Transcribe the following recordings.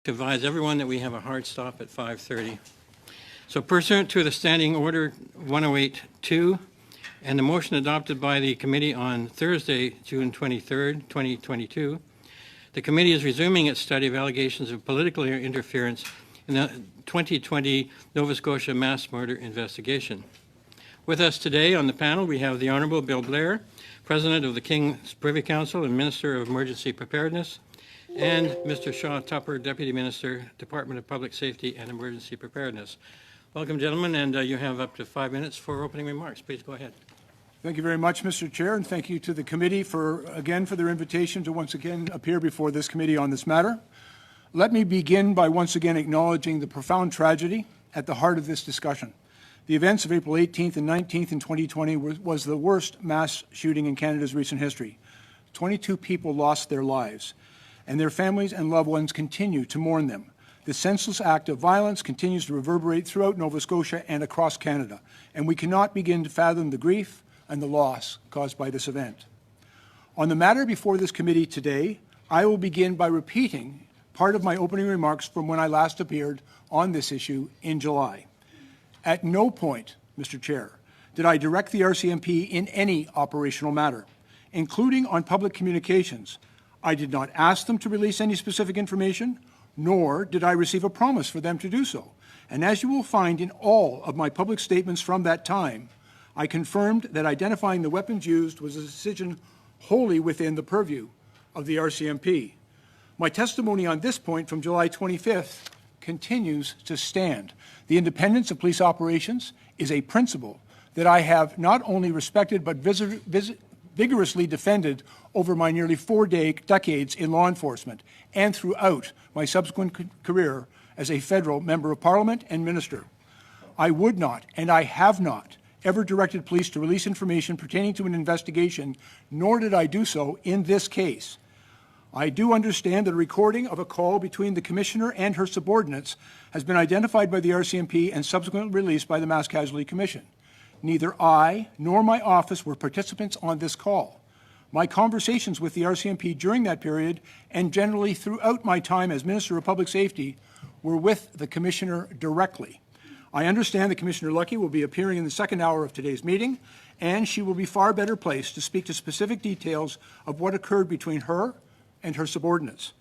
To advise everyone that we have a hard stop at 5:30. So pursuant to the Standing Order 108-2 and the motion adopted by the committee on Thursday, June 23rd, 2022, the committee is resuming its study of allegations of political interference in the 2020 Nova Scotia mass murder investigation. With us today on the panel, we have the Honourable Bill Blair, President of the King's Privy Council and Minister of Emergency Preparedness, and Mr. Shaw Tupper, Deputy Minister, Department of Public Safety and Emergency Preparedness. Welcome, gentlemen, and you have up to 5 minutes for opening remarks. Please go ahead. Thank you very much, Mr. Chair, and thank you to the committee for their invitation to once again appear before this committee on this matter. Let me begin by once again acknowledging the profound tragedy at the heart of this discussion. The events of April 18th and 19th in 2020 was the worst mass shooting in Canada's recent history. 22 people lost their lives, and their families and loved ones continue to mourn them. This senseless act of violence continues to reverberate throughout Nova Scotia and across Canada, and we cannot begin to fathom the grief and the loss caused by this event. On the matter before this committee today, I will begin by repeating part of my opening remarks from when I last appeared on this issue in July. At no point, Mr. Chair, did I direct the RCMP in any operational matter, including on public communications. I did not ask them to release any specific information, nor did I receive a promise for them to do so. And as you will find in all of my public statements from that time, I confirmed that identifying the weapons used was a decision wholly within the purview of the RCMP. My testimony on this point from July 25th continues to stand. The independence of police operations is a principle that I have not only respected but vigorously defended over my nearly 4 decades in law enforcement and throughout my subsequent career as a federal member of Parliament and minister. I would not, and I have not, ever directed police to release information pertaining to an investigation, nor did I do so in this case. I do understand that a recording of a call between the Commissioner and her subordinates has been identified by the RCMP and subsequently released by the Mass Casualty Commission. Neither I nor my office were participants on this call. My conversations with the RCMP during that period and generally throughout my time as Minister of Public Safety were with the Commissioner directly. I understand that Commissioner Lucki will be appearing in the second hour of today's meeting, and she will be far better placed to speak to specific details of what occurred between her and her subordinates.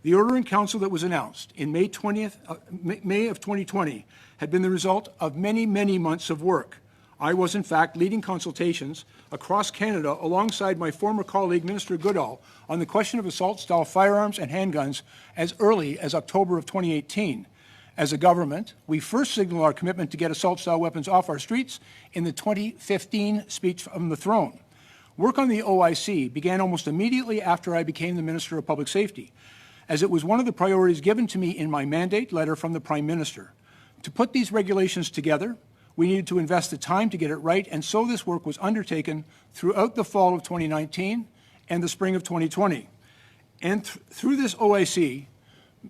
The Order in Council that was announced in May of 2020 had been the result of many, many months of work. I was, in fact, leading consultations across Canada alongside my former colleague, Minister Goodall, on the question of assault-style firearms and handguns as early as October of 2018. As a government, we first signaled our commitment to get assault-style weapons off our streets in the 2015 speech from the throne. Work on the OIC began almost immediately after I became the Minister of Public Safety, as it was one of the priorities given to me in my mandate letter from the Prime Minister. To put these regulations together, we needed to invest the time to get it right, and so this work was undertaken throughout the fall of 2019 and the spring of 2020. And through this OIC,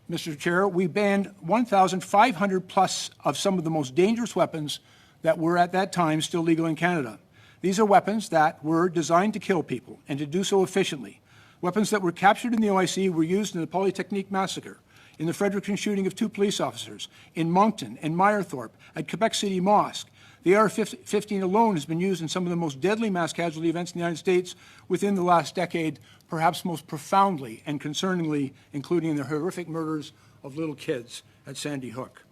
Mr. Chair, we banned 1,500 plus of some of the most dangerous weapons that were at that time still legal in Canada. These are weapons that were designed to kill people and to do so efficiently. Weapons that were captured in the OIC were used in the Polytechnique massacre, in the Fredericton shooting of 2 police officers, in Moncton and Meyerthorpe, at Quebec City Mosque. The AR-15 alone has been used in some of the most deadly mass casualty events in the United States within the last decade, perhaps most profoundly and concerningly, including the horrific murders of little kids at Sandy Hook.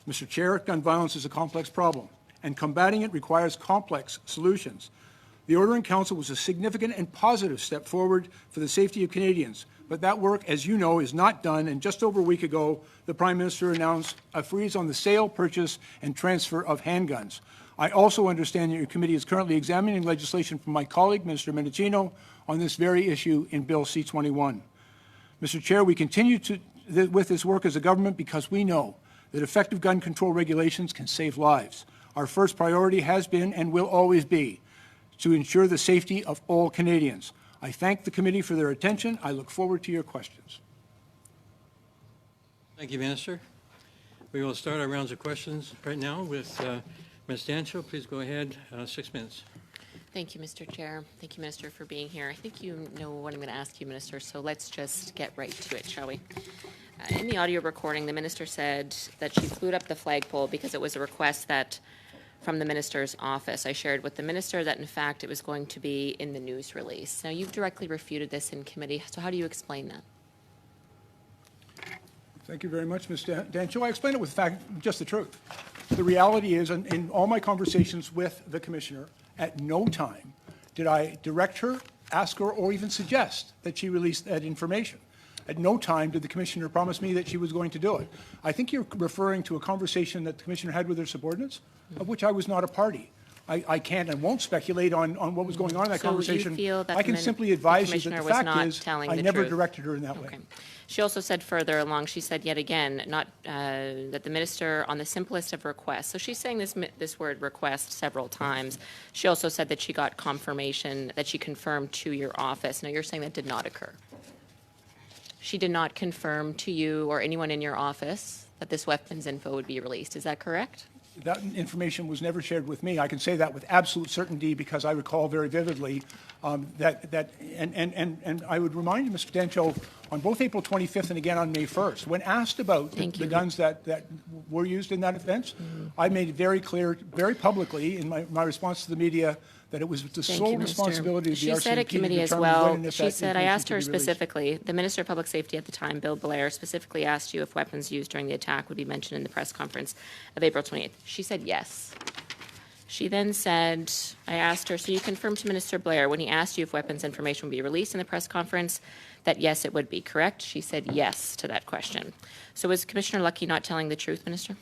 Mr. Chair, gun violence is a complex problem, and combating it requires complex solutions. The Order in Council was a significant and positive step forward for the safety of Canadians, but that work, as you know, is not done, and just over a week ago, the Prime Minister announced a freeze on the sale, purchase, and transfer of handguns. I also understand that your committee is currently examining legislation from my colleague, Minister Mendicino, on this very issue in Bill C-21. Mr. Chair, we continue with this work as a government because we know that effective gun control regulations can save lives. Our first priority has been and will always be to ensure the safety of all Canadians. I thank the committee for their attention. I look forward to your questions. Thank you, Minister. We will start our rounds of questions right now with Ms. Dancho. Please go ahead. 6 minutes. Thank you, Mr. Chair. Thank you, Minister, for being here. I think you know what I'm going to ask you, Minister, so let's just get right to it, shall we? In the audio recording, the minister said that she flew up the flagpole because it was a request that from the minister's office. I shared with the minister that in fact it was going to be in the news release. Now you've directly refuted this in committee, so how do you explain that? Thank you very much, Ms. Dancho. I explained it with just the truth. The reality is, in all my conversations with the commissioner, at no time did I direct her, ask her, or even suggest that she release that information. At no time did the commissioner promise me that she was going to do it. I think you're referring to a conversation that the commissioner had with her subordinates, of which I was not a party. I can't and won't speculate on what was going on in that conversation. So you feel that I can simply advise you that the fact is I never truth. directed her in that way. Okay. She also said further along, she said yet again, not that the minister on the simplest of requests. So she's saying this word request several times. She also said that she got confirmation, that she confirmed to your office. Now you're saying that did not occur. She did not confirm to you or anyone in your office that this weapons info would be released. Is that correct? That information was never shared with me. I can say that with absolute certainty because I recall very vividly and I would remind you, Mr. Dancho, on both April 25th and again on May 1st, when asked about the guns that were used in that offense, I made it very clear, very publicly in my response to the media that it was the sole responsibility of the RCMP She said at committee as well, she said, I asked her specifically, the Minister of Public Safety at the time, Bill Blair, specifically asked you if weapons used during the attack would be mentioned in the press conference of April 28th. She said yes. She then said, I asked her, so you confirmed to Minister Blair when he asked you if weapons information would be released in the press conference that yes, it would be, correct? She said yes to that question. So was Commissioner Lucki not telling the truth, Minister?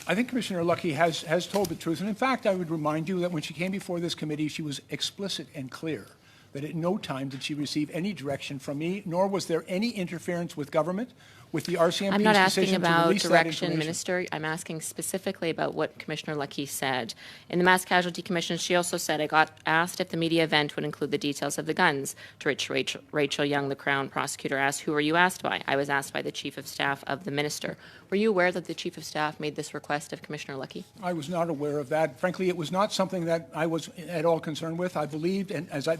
I think Commissioner Lucki has told the truth. And in fact, I would remind you that when she came before this committee, she was explicit and clear that at no time did she receive any direction from me, nor was there any interference with government, with the RCMP's I'm not asking decision to about release that direction, information. Minister. I'm asking specifically about what Commissioner Lucki said. In the Mass Casualty Commission, she also said, I got asked if the media event would include the details of the guns, to which Rachel Young, the Crown prosecutor, asked, who were you asked by? I was asked by the Chief of Staff of the Minister. Were you aware that the Chief of Staff made this request of Commissioner Lucki? I was not aware of that. Frankly, it was not something that I was at all concerned with. I believed, and as I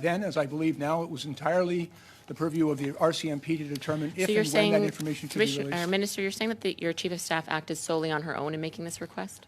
believe now, it was entirely the purview of the RCMP to determine if and when that information could be released. Minister, you're saying that your Chief of Staff acted solely on her own in making this request?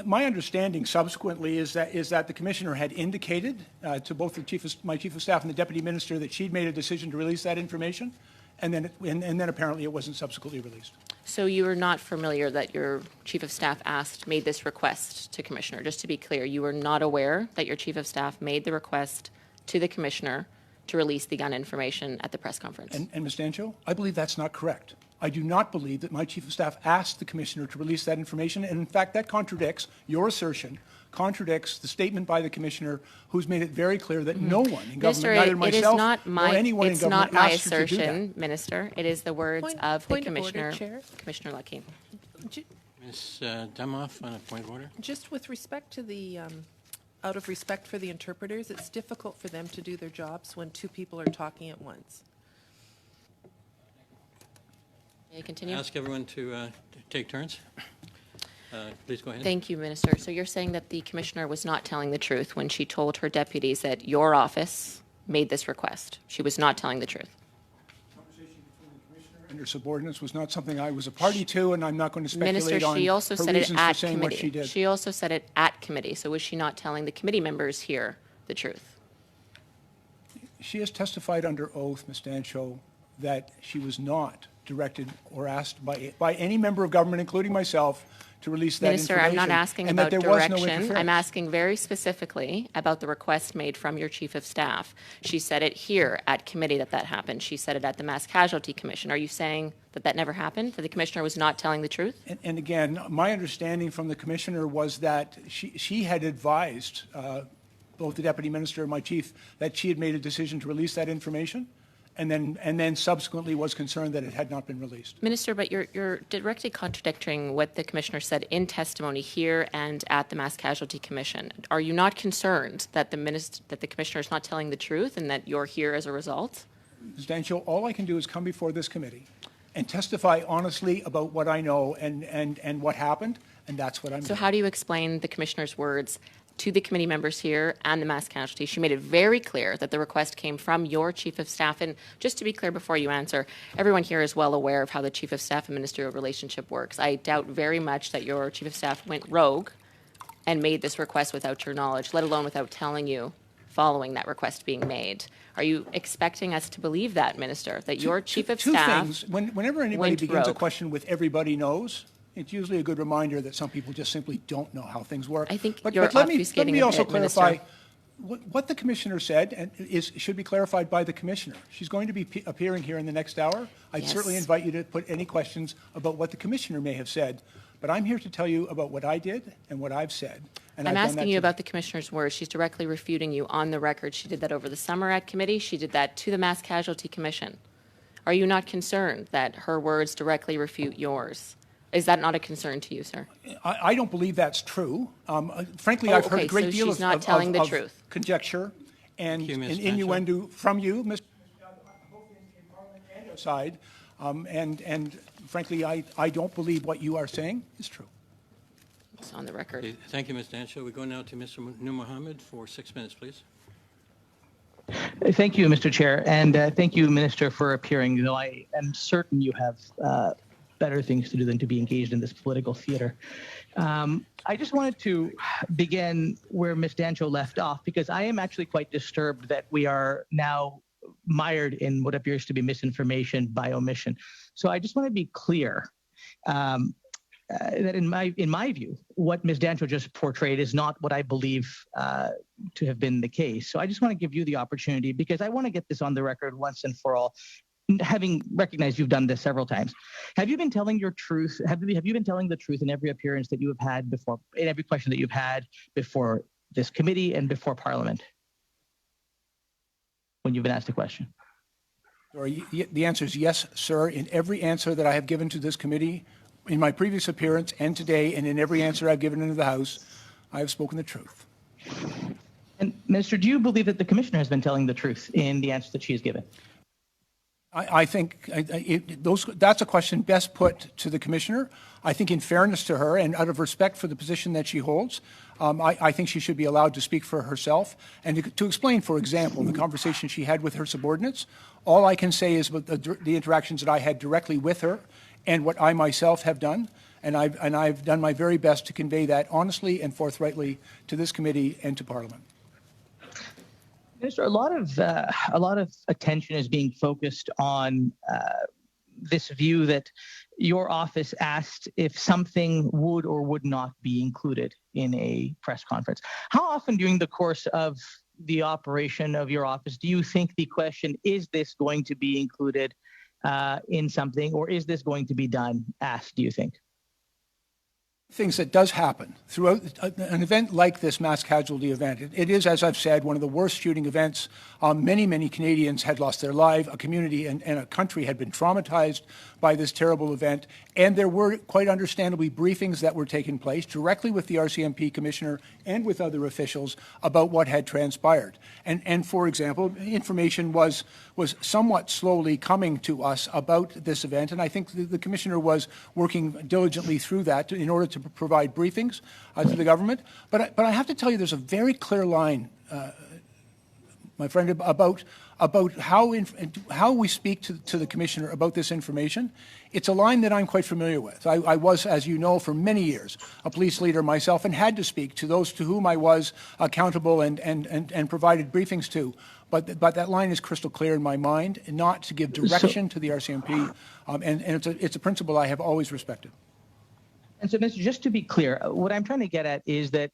My understanding subsequently is that the Commissioner had indicated to both my Chief of Staff and the Deputy Minister that she'd made a decision to release that information, and then apparently it wasn't subsequently released. So you were not familiar that your Chief of Staff made this request to Commissioner? Just to be clear, you were not aware that your Chief of Staff made the request to the Commissioner to release the gun information at the press conference? And Ms. Dancho, I believe that's not correct. I do not believe that my Chief of Staff asked the Commissioner to release that information, and in fact that contradicts your assertion, contradicts the statement by the Commissioner, who's made it very clear that no one in government, neither myself nor anyone in government, asked her to do that. It's not my assertion, Minister. It is the words of the Commissioner, Commissioner Lucki. Ms. Demoff on a point of order. Just with respect to the, out of respect for the interpreters, it's difficult for them to do their jobs when two people are talking at once. May I continue? Ask everyone to take turns. Please go ahead. Thank you, Minister. So you're saying that the Commissioner was not telling the truth when she told her deputies that your office made this request. She was not telling the truth. And her subordinates was not something I was a party to, and I'm not going to speculate Minister, on she also her said it reasons at for saying what she committee. did. She also said it at committee. So was she not telling the committee members here the truth? She has testified under oath, Ms. Dancho, that she was not directed or asked by any member of government, including myself, to release that Minister, information. I'm not asking and about that there was no direction. interference. I'm asking very specifically about the request made from your Chief of Staff. She said it here at committee that happened. She said it at the Mass Casualty Commission. Are you saying that that never happened, that the Commissioner was not telling the truth? And again, my understanding from the Commissioner was that she had advised both the Deputy Minister and my Chief that she had made a decision to release that information, and then subsequently was concerned that it had not been released. Minister, but you're directly contradicting what the Commissioner said in testimony here and at the Mass Casualty Commission. Are you not concerned that the Commissioner is not telling the truth and that you're here as a result? Ms. Dancho, all I can do is come before this committee and testify honestly about what I know and what happened, and that's what I'm doing. So how do you explain the Commissioner's words to the committee members here and the mass casualty. She made it very clear that the request came from your chief of staff. And just to be clear before you answer, everyone here is well aware of how the chief of staff and ministerial relationship works. I doubt very much that your chief of staff went rogue and made this request without your knowledge, let alone without telling you following that request being made. Are you expecting us to believe that, Minister, that your chief of staff Two things. Whenever anybody went begins a rogue? question with "everybody knows," it's usually a good reminder that some people just simply don't know how things work. I think but you're let me obfuscating a also bit, clarify Minister. what the commissioner said and should be clarified by the commissioner. She's going to be appearing here in the next hour. I'd Yes. certainly invite you to put any questions about what the commissioner may have said. But I'm here to tell you about what I did and what I've said. And I'm I've done asking that you today. about the commissioner's words. She's directly refuting you on the record. She did that over the summer at committee. She did that to the Mass Casualty Commission. Are you not concerned that her words directly refute yours? Is that not a concern to you, sir? I don't believe that's true. Frankly, Oh, I've heard okay, a great so deal she's not telling the of truth. conjecture and Thank you, Ms. innuendo from you, Mr. both in Parliament and outside. And frankly, I don't believe what you are saying is true. It's on the record. Okay, thank you, Ms. Dancho. We go now to Mr. Nur Mohammed for 6 minutes, please. Thank you, Mr. Chair, and thank you, Minister, for appearing, though I am certain you have better things to do than to be engaged in this political theater. I just wanted to begin where Ms. Dancho left off, because I am actually quite disturbed that we are now mired in what appears to be misinformation by omission. So I just want to be clear that in my view, what Ms. Dancho just portrayed is not what I believe to have been the case. So I just want to give you the opportunity, because I want to get this on the record once and for all, having recognized you've done this several times. Have you been telling your truth? Have you been telling the truth in every appearance that you have had before, in every question that you've had before this committee and before Parliament, when you've been asked a question? The answer is yes, sir. In every answer that I have given to this committee, in my previous appearance and today, and in every answer I've given into the House, I have spoken the truth. And Minister, do you believe that the Commissioner has been telling the truth in the answer that she has given? I think that's a question best put to the Commissioner. I think in fairness to her and out of respect for the position that she holds, I think she should be allowed to speak for herself and to explain, for example, the conversation she had with her subordinates. All I can say is the interactions that I had directly with her and what I myself have done, and I've done my very best to convey that honestly and forthrightly to this committee and to Parliament. Minister, a lot of attention is being focused on this view that your office asked if something would or would not be included in a press conference. How often during the course of the operation of your office do you think the question, is this going to be included in something, or is this going to be done, asked, do you think? Things that does happen throughout an event like this mass casualty event. It is, as I've said, one of the worst shooting events. Many Canadians had lost their life. A community and a country had been traumatized by this terrible event. And there were, quite understandably, briefings that were taking place directly with the RCMP Commissioner and with other officials about what had transpired. And for example, information was somewhat slowly coming to us about this event. And I think the Commissioner was working diligently through that in order to provide briefings to the government. But I have to tell you, there's a very clear line, my friend, about how we speak to the Commissioner about this information. It's a line that I'm quite familiar with. I was, as you know, for many years, a police leader myself and had to speak to those to whom I was accountable and provided briefings to. But that line is crystal clear in my mind, not to give direction to the RCMP, and it's a principle I have always respected. And so, Mr., just to be clear, what I'm trying to get at is that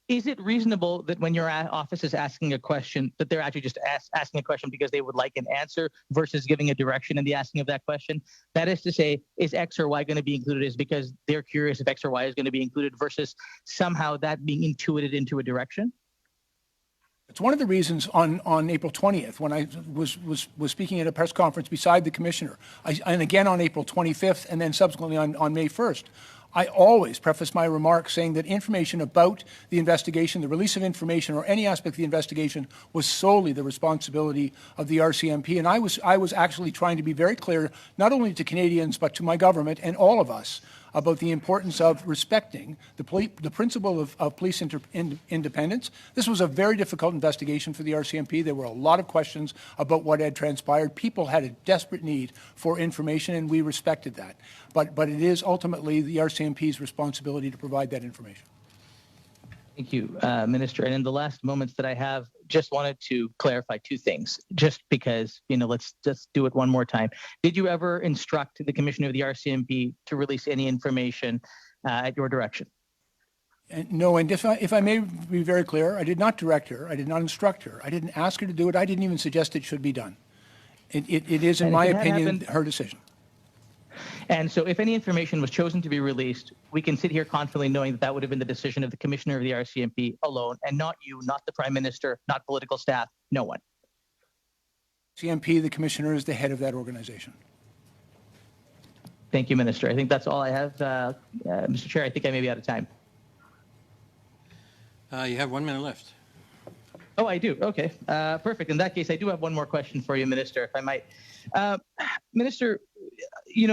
is it reasonable that when your office is asking a question, that they're actually just asking a question because they would like an answer versus giving a direction in the asking of that question? That is to say, is X or Y going to be included is because they're curious if X or Y is going to be included versus somehow that being intuited into a direction? It's one of the reasons on April 20th, when I was speaking at a press conference beside the Commissioner, and again on April 25th, and then subsequently on May 1st, I always preface my remarks saying that information about the investigation, the release of information, or any aspect of the investigation was solely the responsibility of the RCMP. And I was actually trying to be very clear, not only to Canadians, but to my government and all of us, about the importance of respecting the principle of police independence. This was a very difficult investigation for the RCMP. There were a lot of questions about what had transpired. People had a desperate need for information, and we respected that. But it is ultimately the RCMP's responsibility to provide that information. Thank you, Minister. And in the last moments that I have, just wanted to clarify two things, just because, let's just do it one more time. Did you ever instruct the Commissioner of the RCMP to release any information at your direction? No, and if I may be very clear, I did not direct her. I did not instruct her. I didn't ask her to do it. I didn't even suggest it should be done. It is, in my opinion, her decision. And so if any information was chosen to be released, we can sit here confidently knowing that that would have been the decision of the Commissioner of the RCMP alone, and not you, not the Prime Minister, not political staff, no one. CMP, the Commissioner, is the head of that organization. Thank you, Minister. I think that's all I have. Mr. Chair, I think I may be out of time. You have 1 minute left. Oh, I do. Okay. Perfect. In that case, I do have one more question for you, Minister, if I might. Minister,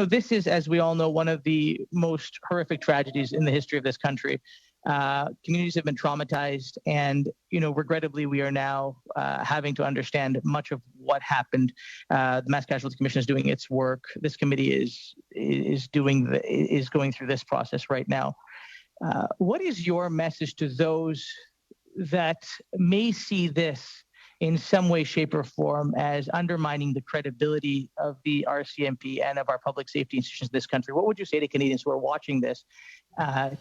this is, as we all know, one of the most horrific tragedies in the history of this country. Communities have been traumatized, and, regrettably, we are now having to understand much of what happened. The Mass Casualty Commission is doing its work. This committee is going through this process right now. What is your message to those that may see this in some way, shape, or form as undermining the credibility of the RCMP and of our public safety institutions in this country? What would you say to Canadians who are watching this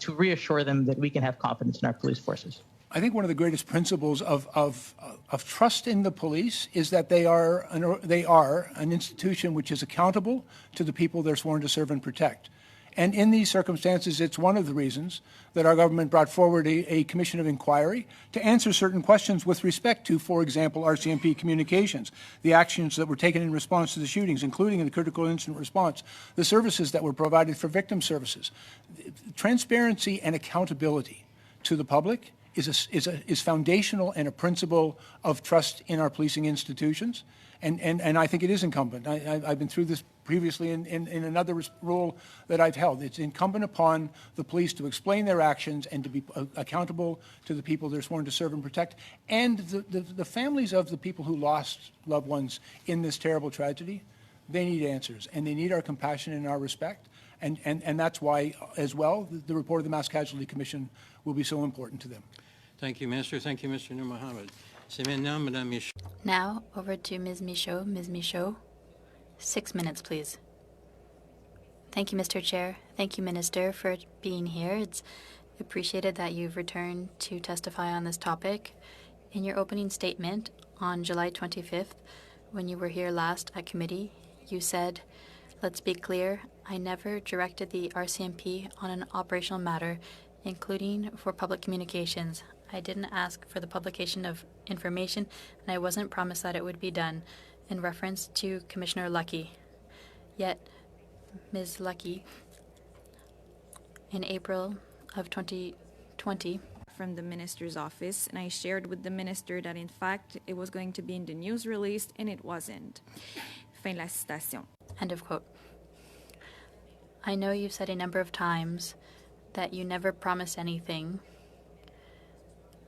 to reassure them that we can have confidence in our police forces? I think one of the greatest principles of trust in the police is that they are an institution which is accountable to the people they're sworn to serve and protect. And in these circumstances, it's one of the reasons that our government brought forward a commission of inquiry to answer certain questions with respect to, for example, RCMP communications, the actions that were taken in response to the shootings, including in the critical incident response, the services that were provided for victim services. Transparency and accountability to the public is foundational and a principle of trust in our policing institutions. And I think it is incumbent. I've been through this previously in another role that I've held. It's incumbent upon the police to explain their actions and to be accountable to the people they're sworn to serve and protect, and the families of the people who lost loved ones in this terrible tragedy. They need answers, and they need our compassion and our respect. And that's why, as well, the report of the Mass Casualty Commission will be so important to them. Thank you, Minister. Thank you, Mr. Nur Mohammed. Now, over to Ms. Michaud. Ms. Michaud, 6 minutes, please. Thank you, Mr. Chair. Thank you, Minister, for being here. It's appreciated that you've returned to testify on this topic. In your opening statement on July 25th, when you were here last at committee, you said, "Let's be clear, I never directed the RCMP on an operational matter, including for public communications. I didn't ask for the publication of information, and I wasn't promised that it would be done," in reference to Commissioner Lucki. Yet, Ms. Lucki, in April of 2020, from the minister's office, and I shared with the minister that in fact it was going to be in the news release, and it wasn't. Fin la citation. end of quote. I know you've said a number of times that you never promised anything.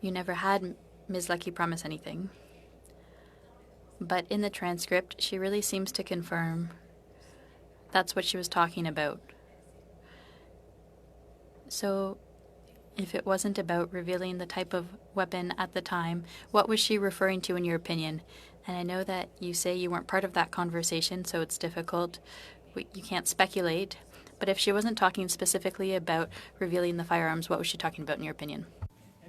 You never had Ms. Lucki promise anything. But in the transcript, she really seems to confirm that's what she was talking about. So, if it wasn't about revealing the type of weapon at the time, what was she referring to in your opinion? And I know that you say you weren't part of that conversation, so it's difficult. You can't speculate. But if she wasn't talking specifically about revealing the firearms, what was she talking about in your opinion?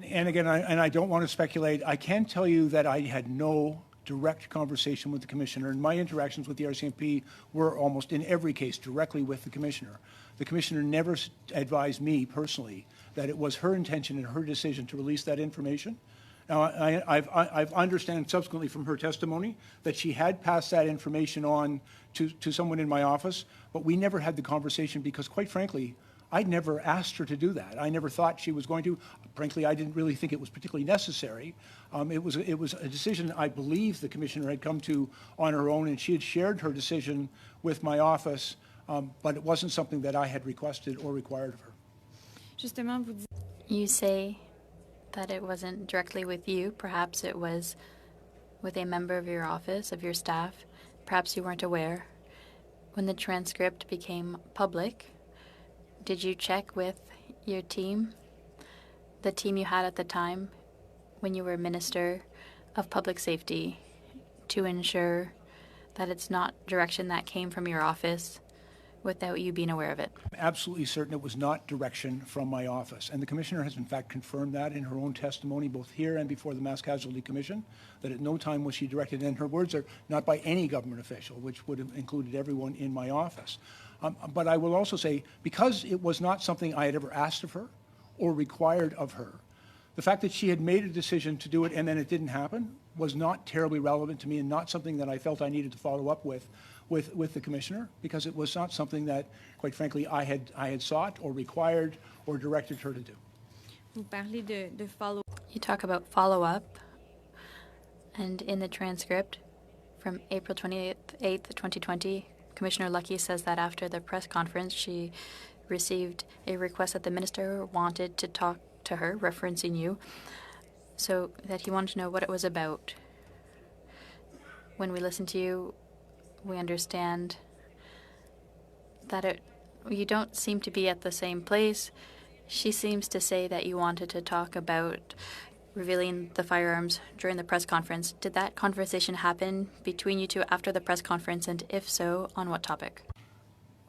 And again, I don't want to speculate. I can tell you that I had no direct conversation with the Commissioner, and my interactions with the RCMP were almost in every case directly with the Commissioner. The Commissioner never advised me personally that it was her intention and her decision to release that information. Now, I've understand subsequently from her testimony that she had passed that information on to someone in my office, but we never had the conversation because, quite frankly, I'd never asked her to do that. I never thought she was going to. Frankly, I didn't really think it was particularly necessary. It was a decision I believe the Commissioner had come to on her own, and she had shared her decision with my office but it wasn't something that I had requested or required of her. Justement, vous dites You say that it wasn't directly with you. Perhaps it was with a member of your office, of your staff. Perhaps you weren't aware. When the transcript became public, did you check with your team, the team you had at the time when you were Minister of Public Safety, to ensure that it's not direction that came from your office without you being aware of it? I'm absolutely certain it was not direction from my office. And the Commissioner has in fact confirmed that in her own testimony, both here and before the Mass Casualty Commission, that at no time was she directed, and her words are not by any government official, which would have included everyone in my office. But I will also say, because it was not something I had ever asked of her or required of her, the fact that she had made a decision to do it and then it didn't happen was not terribly relevant to me, and not something that I felt I needed to follow up with the Commissioner, because it was not something that, quite frankly, I had sought or required or directed her to do. vous parlez de follow. You talk about follow-up, and in the transcript from April 28th, 2020, Commissioner Lucki says that after the press conference, she received a request that the minister wanted to talk to her, referencing you, so that he wanted to know what it was about. When we listen to you, we understand that you don't seem to be at the same place. She seems to say that you wanted to talk about revealing the firearms during the press conference. Did that conversation happen between you two after the press conference, and if so, on what topic?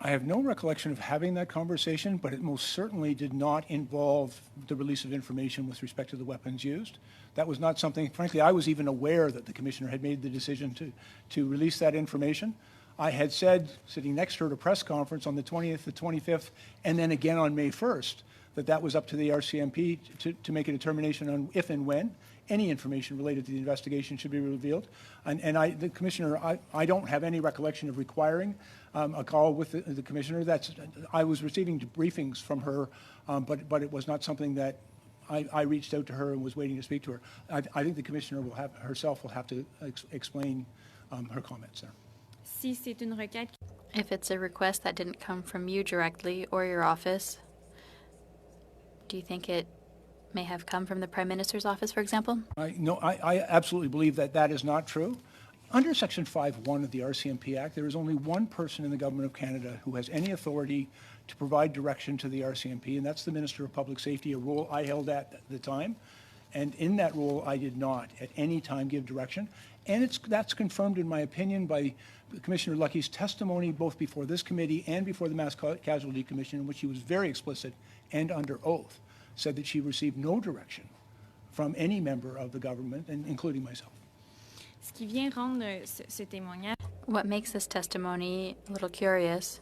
I have no recollection of having that conversation, but it most certainly did not involve the release of information with respect to the weapons used. That was not something, frankly, I was even aware that the Commissioner had made the decision to release that information. I had said, sitting next to her at a press conference on the 20th, the 25th, and then again on May 1st, that was up to the RCMP to make a determination on if and when any information related to the investigation should be revealed. And the Commissioner, I don't have any recollection of requiring a call with the Commissioner. I was receiving briefings from her, but it was not something that I reached out to her and was waiting to speak to her. I think the Commissioner herself will have to explain her comments there. Si c'est une requête. If it's a request that didn't come from you directly or your office, do you think it may have come from the Prime Minister's office, for example? I absolutely believe that is not true. Under Section 5(1) of the RCMP Act, there is only one person in the Government of Canada who has any authority to provide direction to the RCMP, and that's the Minister of Public Safety, a role I held at the time. And in that role, I did not at any time give direction. And that's confirmed, in my opinion, by Commissioner Lucki's testimony both before this committee and before the Mass Casualty Commission, in which she was very explicit and under oath, said that she received no direction from any member of the government, including myself. Ce qui vient rendre ce témoignage. What makes this testimony a little curious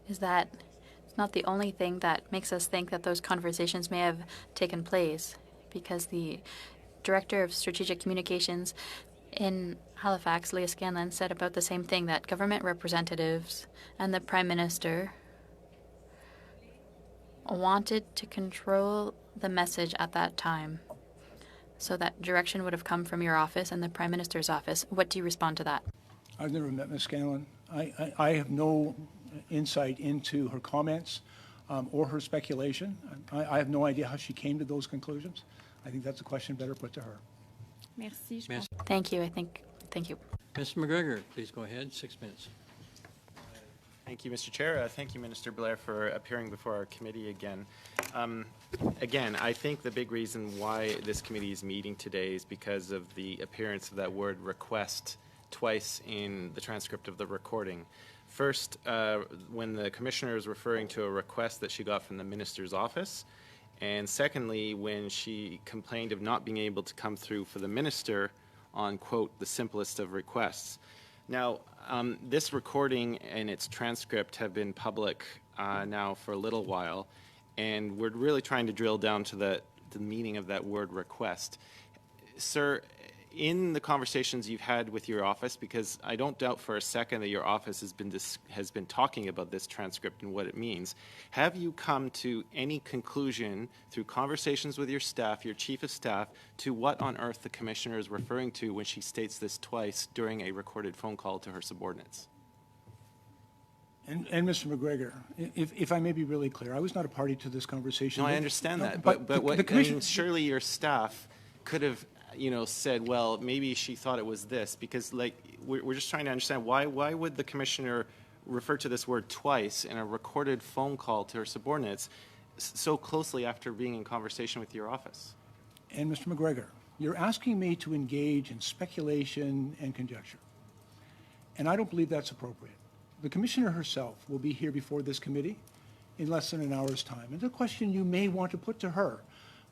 is that it's not the only thing that makes us think that those conversations may have taken place, because the Director of Strategic Communications in Halifax, Leah Scanlon, said about the same thing, that government representatives and the Prime Minister wanted to control the message at that time, so that direction would have come from your office and the Prime Minister's office. What do you respond to that? I've never met Ms. Scanlon. I have no insight into her comments or her speculation. I have no idea how she came to those conclusions. I think that's a question better put to her. Merci. Merci. Thank you. Thank you. Mr. McGregor, please go ahead, 6 minutes. Thank you, Mr. Chair. Thank you, Minister Blair, for appearing before our committee again. Again, I think the big reason why this committee is meeting today is because of the appearance of that word request twice in the transcript of the recording. First, when the Commissioner is referring to a request that she got from the Minister's office, and secondly, when she complained of not being able to come through for the Minister on, quote, the simplest of requests. Now, this recording and its transcript have been public now for a little while, and we're really trying to drill down to the meaning of that word request. Sir, in the conversations you've had with your office, because I don't doubt for a second that your office has been talking about this transcript and what it means, have you come to any conclusion through conversations with your staff, your Chief of Staff, to what on earth the Commissioner is referring to when she states this twice during a recorded phone call to her subordinates? And Mr. McGregor, if I may be really clear, I was not a party to this conversation. No, I understand that, but but what, the commission, I mean, surely your staff could have, said, well, maybe she thought it was this, because like, we're just trying to understand why would the commissioner refer to this word twice in a recorded phone call to her subordinates so closely after being in conversation with your office? and Mr. McGregor, you're asking me to engage in speculation and conjecture, and I don't believe that's appropriate. The commissioner herself will be here before this committee in less than an hour's time, and the question you may want to put to her,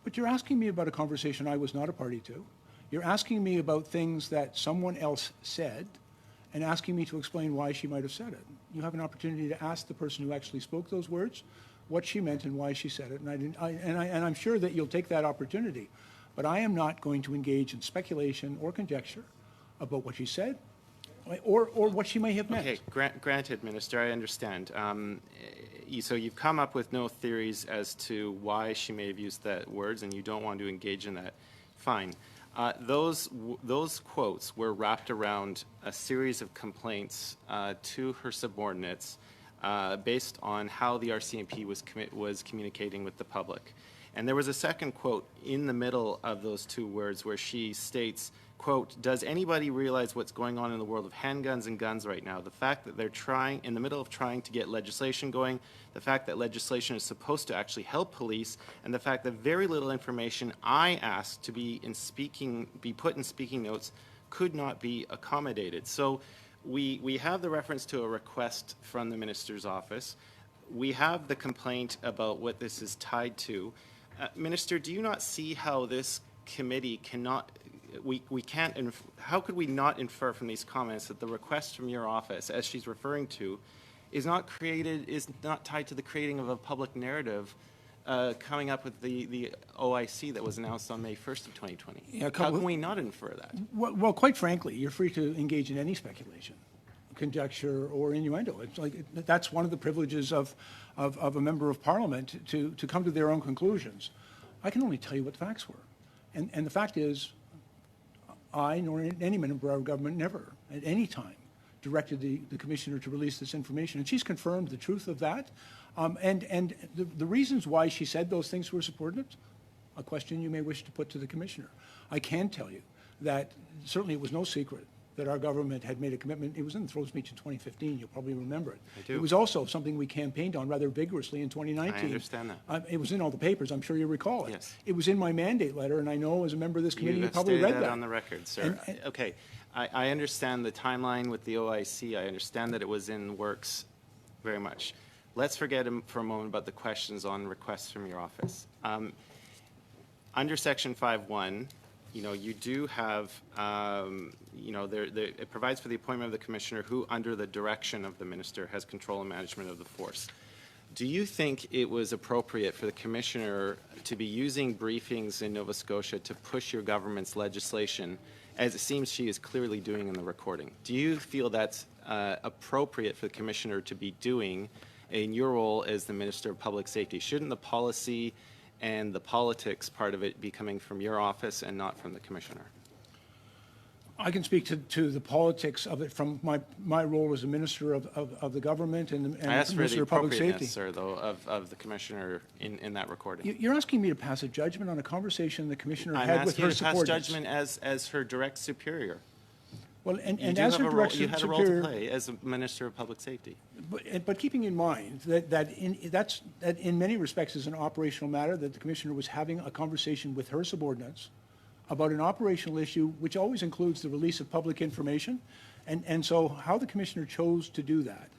but you're asking me about a conversation I was not a party to. You're asking me about things that someone else said and asking me to explain why she might have said it. You have an opportunity to ask the person who actually spoke those words what she meant and why she said it, and I'm sure that you'll take that opportunity. But I am not going to engage in speculation or conjecture about what she said or what she may have meant. Okay, granted, Minister, I understand. So you've come up with no theories as to why she may have used that words, and you don't want to engage in that. Fine. Those quotes were wrapped around a series of complaints to her subordinates based on how the RCMP was communicating with the public. And there was a second quote in the middle of those two words where she states, quote, does anybody realize what's going on in the world of handguns and guns right now? The fact that they're trying, in the middle of trying to get legislation going, the fact that legislation is supposed to actually help police, and the fact that very little information I asked to be put in speaking notes could not be accommodated. So we have the reference to a request from the minister's office. We have the complaint about what this is tied to. Minister, do you not see how this committee cannot, how could we not infer from these comments that the request from your office, as she's referring to, is not tied to the creating of a public narrative coming up with the OIC that was announced on May 1st of 2020? Yeah, how can we not infer that? Well, quite frankly, you're free to engage in any speculation, conjecture, or innuendo. It's like that's one of the privileges of a member of Parliament to come to their own conclusions. I can only tell you what the facts were, and the fact is, I nor any member of our government never at any time directed the commissioner to release this information, and she's confirmed the truth of that. And the reasons why she said those things to her subordinates, a question you may wish to put to the commissioner. I can tell you that certainly it was no secret that our government had made a commitment. It was in the Throat speech in 2015. You'll probably remember it. I do. It was also something we campaigned on rather vigorously in 2019. I understand that. It was in all the papers. I'm sure you recall it. Yes. It was in my mandate letter, and I know as a member of this committee, you You've probably stated read that. on the record, sir. Okay. I understand the timeline with the OIC. I understand that it was in works very much. Let's forget for a moment about the questions on requests from your office. Under Section 5.1, you do have, it provides for the appointment of the commissioner who, under the direction of the minister, has control and management of the force. Do you think it was appropriate for the commissioner to be using briefings in Nova Scotia to push your government's legislation, as it seems she is clearly doing in the recording? Do you feel that's appropriate for the commissioner to be doing in your role as the Minister of Public Safety? Shouldn't the policy and the politics part of it be coming from your office and not from the commissioner? I can speak to the politics of it from my role as a minister of the government and I asked for the Minister of Public Safety. appropriateness, sir, though, of the commissioner in that recording. You're asking me to pass a judgment on a conversation the commissioner I'm had with asking her you to pass subordinates. judgment as her direct superior. Well, and You do as have her a role, direct you had a role to superior, play as a Minister of Public Safety. but keeping in mind that in many respects is an operational matter, that the commissioner was having a conversation with her subordinates about an operational issue which always includes the release of public information, and so how the commissioner chose to do that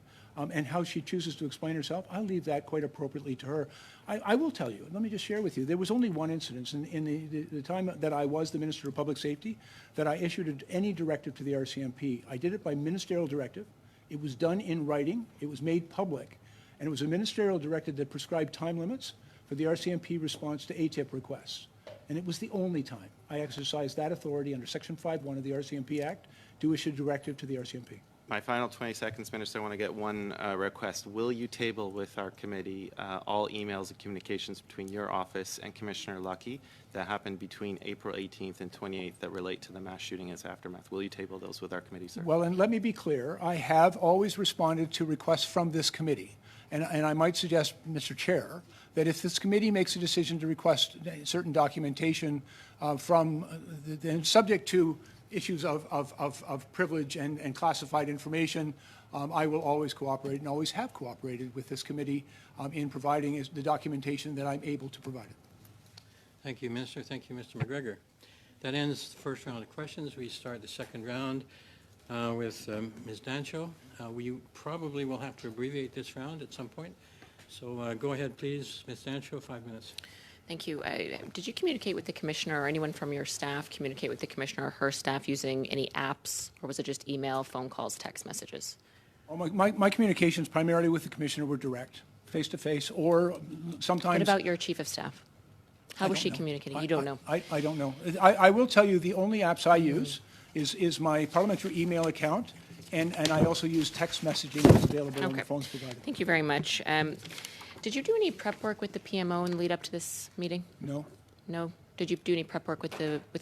and how she chooses to explain herself, I'll leave that quite appropriately to her. I will tell you, let me just share with you, there was only one incident in the time that I was the Minister of Public Safety that I issued any directive to the RCMP. I did it by ministerial directive. It was done in writing. It was made public. And it was a ministerial directive that prescribed time limits for the RCMP response to ATIP requests. And it was the only time I exercised that authority under Section 5.1 of the RCMP Act to issue a directive to the RCMP. my final 20 seconds, Minister, I want to get one request. Will you table with our committee all emails and communications between your office and Commissioner Lucki that happened between April 18th and 28th that relate to the mass shooting and its aftermath? Will you table those with our committee, sir? Well, and let me be clear, I have always responded to requests from this committee. And I might suggest, Mr. Chair, that if this committee makes a decision to request certain documentation then subject to issues of privilege and classified information, I will always cooperate and always have cooperated with this committee in providing the documentation that I'm able to provide it. Thank you, Minister. Thank you, Mr. McGregor. That ends the first round of questions. We start the second round with Ms. Dancho. We probably will have to abbreviate this round at some point. So go ahead, please, Ms. Dancho, 5 minutes. Thank you. Did you communicate with the commissioner or anyone from your staff communicate with the commissioner or her staff using any apps, or was it just email, phone calls, text messages? Well, my communications primarily with the commissioner were direct, face-to-face, or sometimes... What about your chief of staff? How was she know. communicating? You don't know. I don't know. I will tell you the only apps I use is my parliamentary email account, and I also use text messaging that's available on the phones provided. Thank you very much. Did you do any prep work with the PMO in the lead up to this meeting? No. No? Did you do any prep work with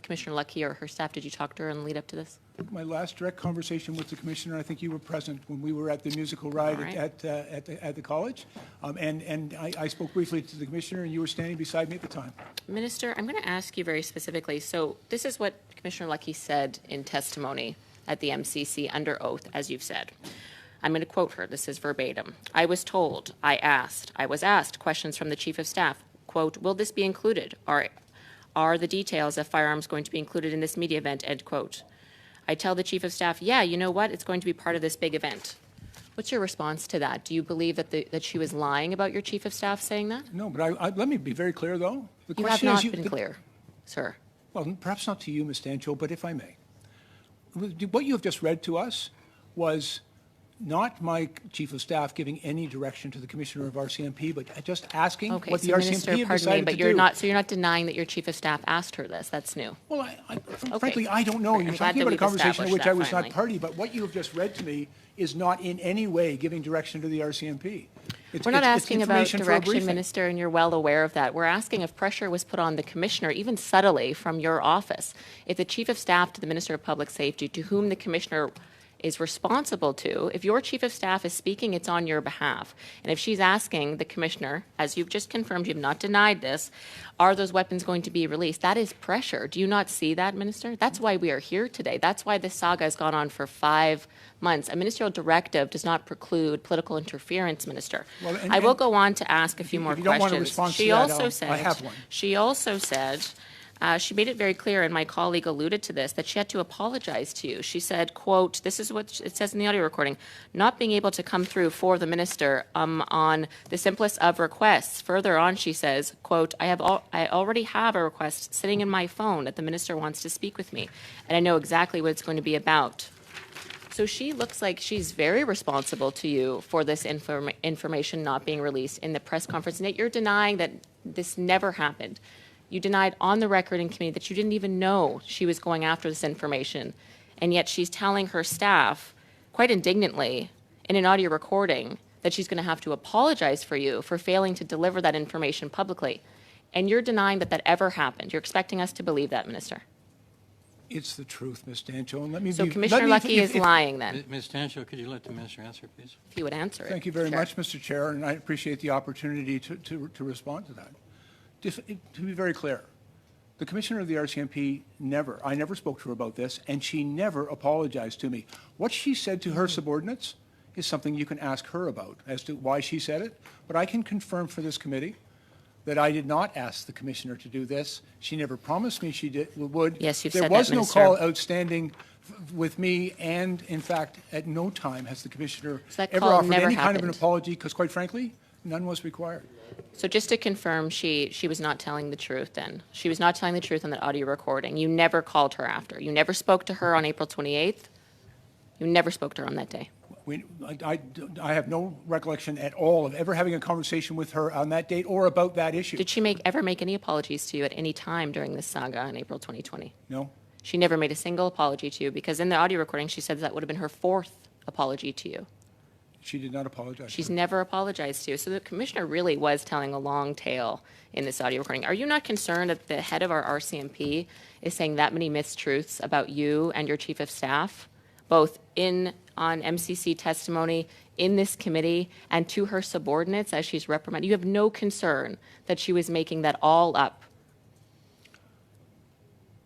Commissioner Lucki or her staff? Did you talk to her in the lead up to this? My last direct conversation with the commissioner, I think you were present when we were at the musical ride All right. at the college, and I spoke briefly to the commissioner, and you were standing beside me at the time. Minister, I'm going to ask you very specifically. So this is what Commissioner Lucki said in testimony at the MCC under oath, as you've said. I'm going to quote her. This is verbatim. I was asked questions from the Chief of Staff, quote, will this be included? Are the details of firearms going to be included in this media event, end quote. I tell the Chief of Staff, yeah, you know what? It's going to be part of this big event. What's your response to that? Do you believe that she was lying about your Chief of Staff saying that? No, but let me be very clear, though. The You have question not is, been clear, sir. Well, perhaps not to you, Ms. Dancho, but if I may. What you have just read to us was not my Chief of Staff giving any direction to the Commissioner of RCMP, but just asking Okay, what the so RCMP Minister, have pardon me, decided but to you're do. not denying that your Chief of Staff asked her this. That's new. Well, frankly, I don't know. I'm You're glad talking that about a we've conversation in which established I that was not finally. party, but what you have just read to me is not in any way giving direction to the RCMP. We're not It's asking about information for a direction, briefing. Minister, and you're well aware of that. We're asking if pressure was put on the Commissioner, even subtly, from your office. If the Chief of Staff to the Minister of Public Safety, to whom the Commissioner is responsible to, if your Chief of Staff is speaking, it's on your behalf. And if she's asking the Commissioner, as you've just confirmed, you've not denied this, are those weapons going to be released? That is pressure. Do you not see that, Minister? That's why we are here today. That's why this saga has gone on for 5 months. A ministerial directive does not preclude political interference, Minister. Well, and- I will go on to ask a few more if you don't want a questions. response to She that, also I have one. She also said, she made it very clear, and my colleague alluded to this, that she had to apologize to you. She said, quote, this is what it says in the audio recording, not being able to come through for the minister on the simplest of requests. Further on, she says, quote, I already have a request sitting in my phone that the minister wants to speak with me, and I know exactly what it's going to be about. So she looks like she's very responsible to you for this information not being released in the press conference, and yet you're denying that this never happened. You denied on the record in committee that you didn't even know she was going after this information, and yet she's telling her staff, quite indignantly, in an audio recording, that she's going to have to apologize for you for failing to deliver that information publicly. And you're denying that ever happened. You're expecting us to believe that, Minister. It's the truth, Ms. Dancho, and let me So be... Commissioner Lucki is lying then, Ms. Dancho, could you let the minister answer, please? if you would answer it. Thank you very Sure. much, Mr. Chair, and I appreciate the opportunity to respond to that. To be very clear, the Commissioner of the RCMP I never spoke to her about this, and she never apologized to me. What she said to her subordinates is something you can ask her about as to why she said it, but I can confirm for this committee that I did not ask the Commissioner to do this. She never promised me she would. Yes, you've There said was that, no Minister. call outstanding with me, and in fact, at no time has the Commissioner So that ever call offered never any kind of an happened. apology, because quite frankly, none was required. So just to confirm, she was not telling the truth then. She was not telling the truth on that audio recording. You never called her after. You never spoke to her on April 28th. You never spoke to her on that day. I have no recollection at all of ever having a conversation with her on that date or about that issue. Did she ever make any apologies to you at any time during this saga in April 2020? No? She never made a single apology to you, because in the audio recording, she said that would have been her 4th apology to you. She did not apologize. She's never apologized to you. So the commissioner really was telling a long tale in this audio recording. Are you not concerned that the head of our RCMP is saying that many mistruths about you and your chief of staff, both on MCC testimony, in this committee, and to her subordinates as she's reprimanded? You have no concern that she was making that all up?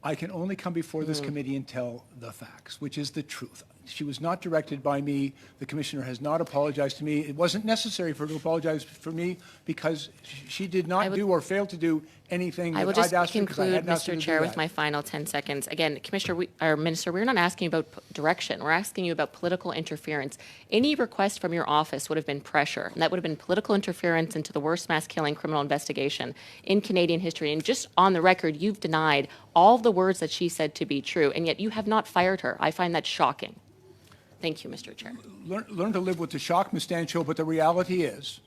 I can only come before this committee and tell the facts, which is the truth. She was not directed by me. The commissioner has not apologized to me. It wasn't necessary for her to apologize for me because she did not do or fail to do anything I will that just I'd asked her, because I conclude, hadn't asked her Mr. to do Chair, with that. my final 10 seconds. Again, Commissioner, or Minister, we're not asking you about direction. We're asking you about political interference. Any request from your office would have been pressure, and that would have been political interference into the worst mass killing criminal investigation in Canadian history. And just on the record, you've denied all of the words that she said to be true, and yet you have not fired her. I find that shocking. Thank you, Mr. Chair. Learn to live with the shock, Ms. Dancho, but the reality is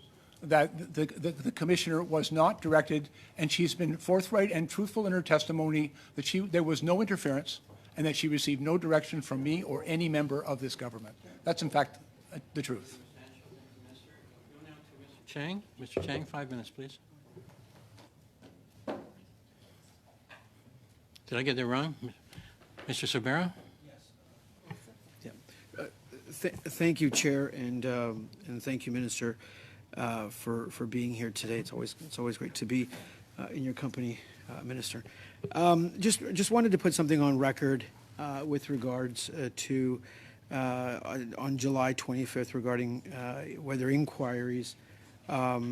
that the commissioner was not directed, and she's been forthright and truthful in her testimony that there was no interference and that she received no direction from me or any member of this government. That's, in fact, the truth. Chang? Mr. Chang, 5 minutes, please. Did I get that wrong? Mr. Sobera? Thank you, Chair, and thank you, Minister, for being here today. It's always great to be in your company, Minister. Just wanted to put something on record with regards to on July 25th regarding whether inquiries are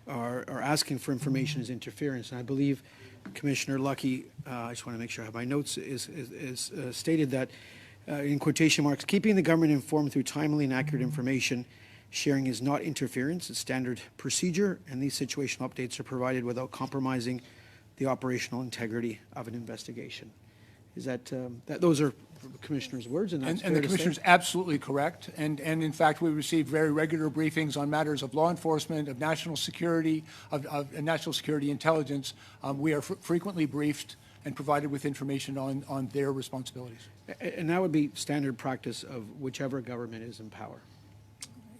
asking for information as interference, and I believe Commissioner Lucki, I just want to make sure I have my notes, is stated that. In quotation marks, keeping the government informed through timely and accurate information sharing is not interference, it's standard procedure, and these situational updates are provided without compromising the operational integrity of an investigation. Is that those are Commissioner's words, and that's fair the to say? Commissioner's absolutely correct. And in fact, we receive very regular briefings on matters of law enforcement, of national security, of national security intelligence. We are frequently briefed and provided with information on their responsibilities. And that would be standard practice of whichever government is in power.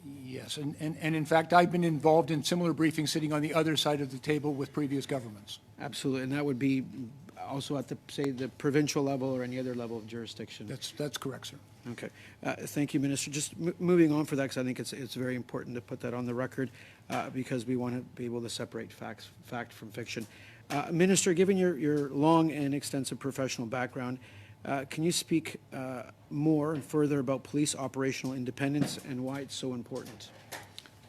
Yes, and in fact, I've been involved in similar briefings sitting on the other side of the table with previous governments. Absolutely, and that would be also at the, say, the provincial level or any other level of jurisdiction. That's correct, sir. Okay. Thank you, Minister. Just moving on for that, because I think it's very important to put that on the record because we want to be able to separate fact from fiction. Minister, given your long and extensive professional background, can you speak more and further about police operational independence and why it's so important?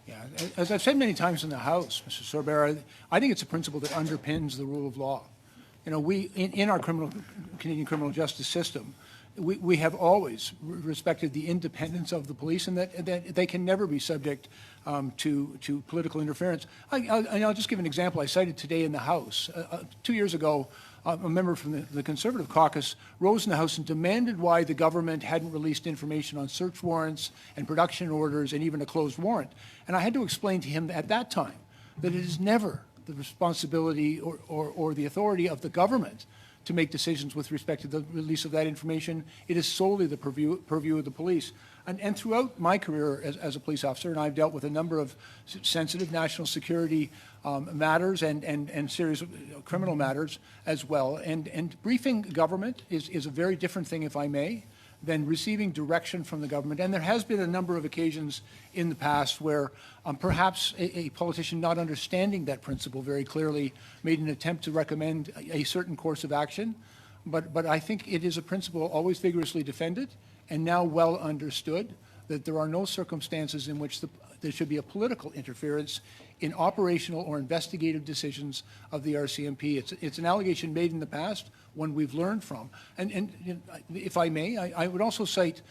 Yeah, as I've said many times in the House, Mr. Sorbera, I think it's a principle that underpins the rule of law. You know, we, in our Canadian criminal justice system, we have always respected the independence of the police, and that they can never be subject to political interference. I'll just give an example I cited today in the House. 2 years ago, a member from the Conservative caucus rose in the House and demanded why the government hadn't released information on search warrants and production orders and even a closed warrant. And I had to explain to him at that time that it is never the responsibility or the authority of the government to make decisions with respect to the release of that information. It is solely the purview of the police. And throughout my career as a police officer, and I've dealt with a number of sensitive national security matters and serious criminal matters as well. And briefing government is a very different thing, if I may, than receiving direction from the government. And there has been a number of occasions in the past where perhaps a politician not understanding that principle very clearly made an attempt to recommend a certain course of action. But I think it is a principle always vigorously defended and now well understood that there are no circumstances in which there should be a political interference in operational or investigative decisions of the RCMP. It's an allegation made in the past, one we've learned from. And if I may, I would also cite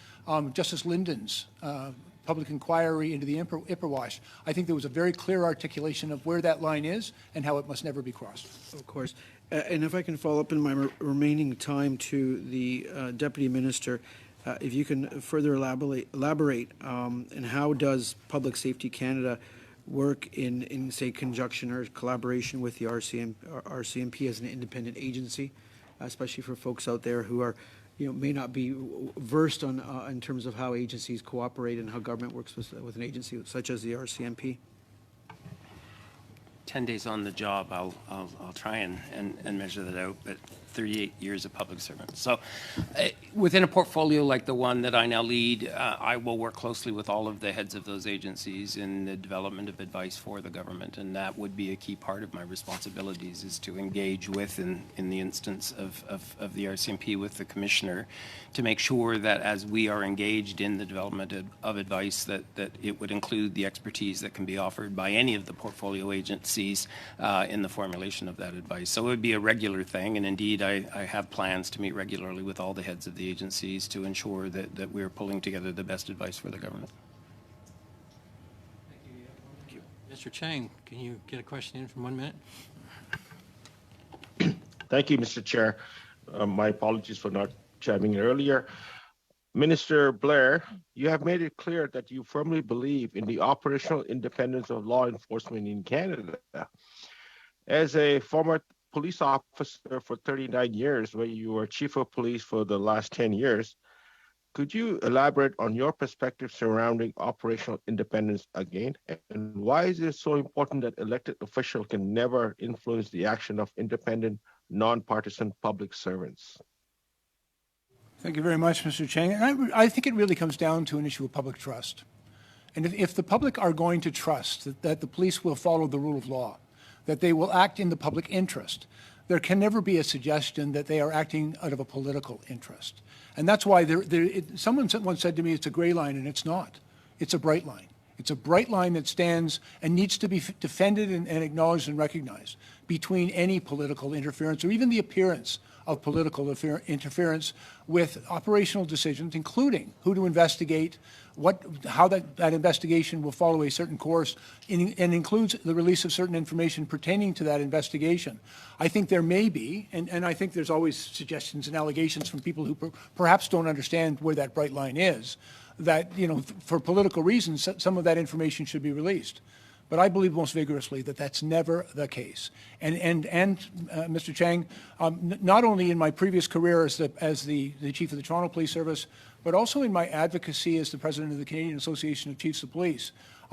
Justice Linden's public inquiry into the Ipperwash. I think there was a very clear articulation of where that line is and how it must never be crossed. Of course. And if I can follow up in my remaining time to the Deputy Minister, if you can further elaborate and how does Public Safety Canada work in say, conjunction or collaboration with the RCMP as an independent agency especially for folks out there who are, may not be versed on in terms of how agencies cooperate and how government works with an agency such as the RCMP? 10 days on the job, I'll try and measure that out, but 38 years of public service. So within a portfolio like the one that I now lead, I will work closely with all of the heads of those agencies in the development of advice for the government, and that would be a key part of my responsibilities, is to engage with, in the instance of the RCMP, with the Commissioner, to make sure that as we are engaged in the development of advice, that it would include the expertise that can be offered by any of the portfolio agencies in the formulation of that advice. So it would be a regular thing, and indeed I have plans to meet regularly with all the heads of the agencies to ensure that we're pulling together the best advice for the government. Thank you. Mr. Chang, can you get a question in from 1 minute? Thank you, Mr. Chair. My apologies for not chiming in earlier. Minister Blair, you have made it clear that you firmly believe in the operational independence of law enforcement in Canada. As a former police officer for 39 years, where you were chief of police for the last 10 years, could you elaborate on your perspective surrounding operational independence again? And why is it so important that elected officials can never influence the action of independent, nonpartisan public servants? Thank you very much, Mr. Chang. And I think it really comes down to an issue of public trust. And if the public are going to trust that the police will follow the rule of law, that they will act in the public interest, there can never be a suggestion that they are acting out of a political interest. And that's why someone once said to me, it's a gray line, and it's not. It's a bright line. It's a bright line that stands and needs to be defended and acknowledged and recognized between any political interference or even the appearance of political interference with operational decisions, including who to investigate, how that investigation will follow a certain course, and includes the release of certain information pertaining to that investigation. I think there may be, and I think there's always suggestions and allegations from people who perhaps don't understand where that bright line is, that, for political reasons, some of that information should be released. But I believe most vigorously that that's never the case. And Mr. Chang, not only in my previous career as the chief of the Toronto Police Service, but also in my advocacy as the president of the Canadian Association of Chiefs of Police,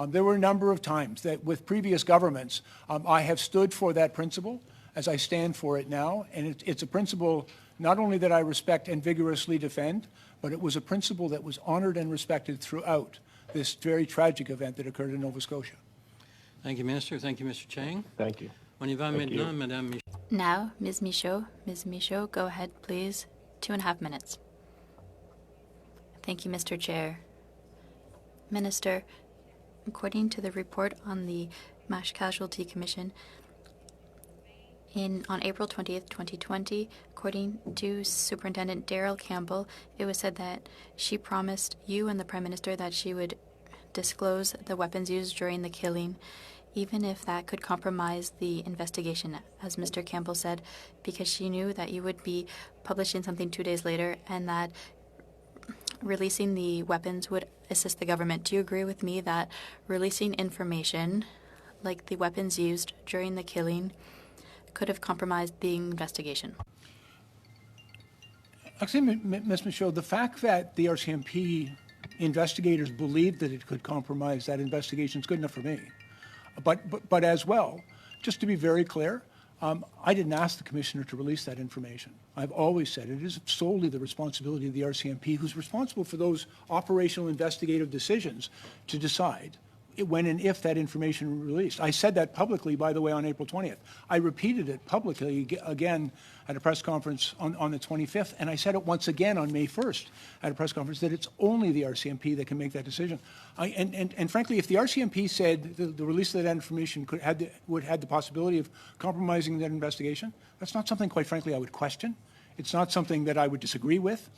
there were a number of times that with previous governments, I have stood for that principle as I stand for it now. And it's a principle not only that I respect and vigorously defend, but it was a principle that was honored and respected throughout this very tragic event that occurred in Nova Scotia. Thank you, Minister. Thank you, Mr. Chang. Thank you. On y va maintenant, Madame Michaud. Now, Ms. Michaud. Ms. Michaud, go ahead, please. 2.5 minutes. Thank you, Mr. Chair. Minister, according to the report on the MASH Casualty Commission, on April 20th, 2020, according to Superintendent Daryl Campbell, it was said that she promised you and the Prime Minister that she would disclose the weapons used during the killing, even if that could compromise the investigation, as Mr. Campbell said, because she knew that you would be publishing something 2 days later and that releasing the weapons would assist the government. Do you agree with me that releasing information like the weapons used during the killing could have compromised the investigation? Actually, Ms. Michaud, the fact that the RCMP investigators believed that it could compromise that investigation is good enough for me. But as well, just to be very clear, I didn't ask the Commissioner to release that information. I've always said it is solely the responsibility of the RCMP, who's responsible for those operational investigative decisions, to decide when and if that information was released. I said that publicly, by the way, on April 20th. I repeated it publicly again at a press conference on the 25th, and I said it once again on May 1st at a press conference, that it's only the RCMP that can make that decision. And frankly, if the RCMP said the release of that information would have the possibility of compromising that investigation, that's not something, quite frankly, I would question. It's not something that I would disagree with.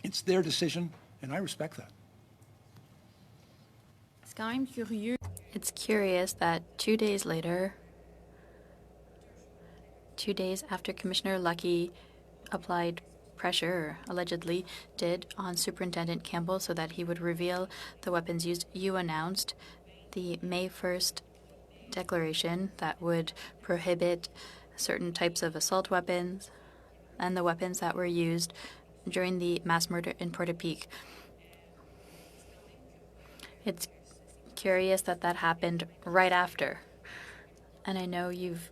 It's their decision, and I respect that. It's curious that 2 days later, 2 days after Commissioner Lucki applied pressure, or allegedly did, on Superintendent Campbell so that he would reveal the weapons used, you announced the May 1st declaration that would prohibit certain types of assault weapons, and the weapons that were used during the mass murder in Portapique. It's curious that that happened right after. And I know you've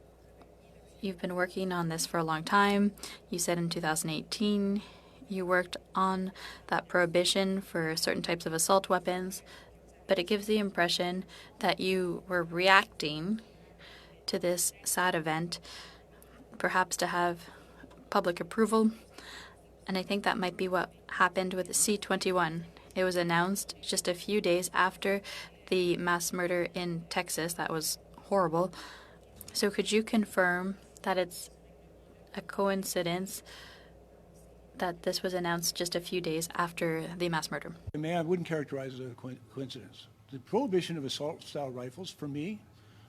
been working on this for a long time. You said in 2018 you worked on that prohibition for certain types of assault weapons, but it gives the impression that you were reacting to this sad event, perhaps to have public approval. And I think that might be what happened with C-21. It was announced just a few days after the mass murder in Texas. That was horrible. So could you confirm that it's a coincidence that this was announced just a few days after the mass murder? I wouldn't characterize it as a coincidence. The prohibition of assault-style rifles, for me,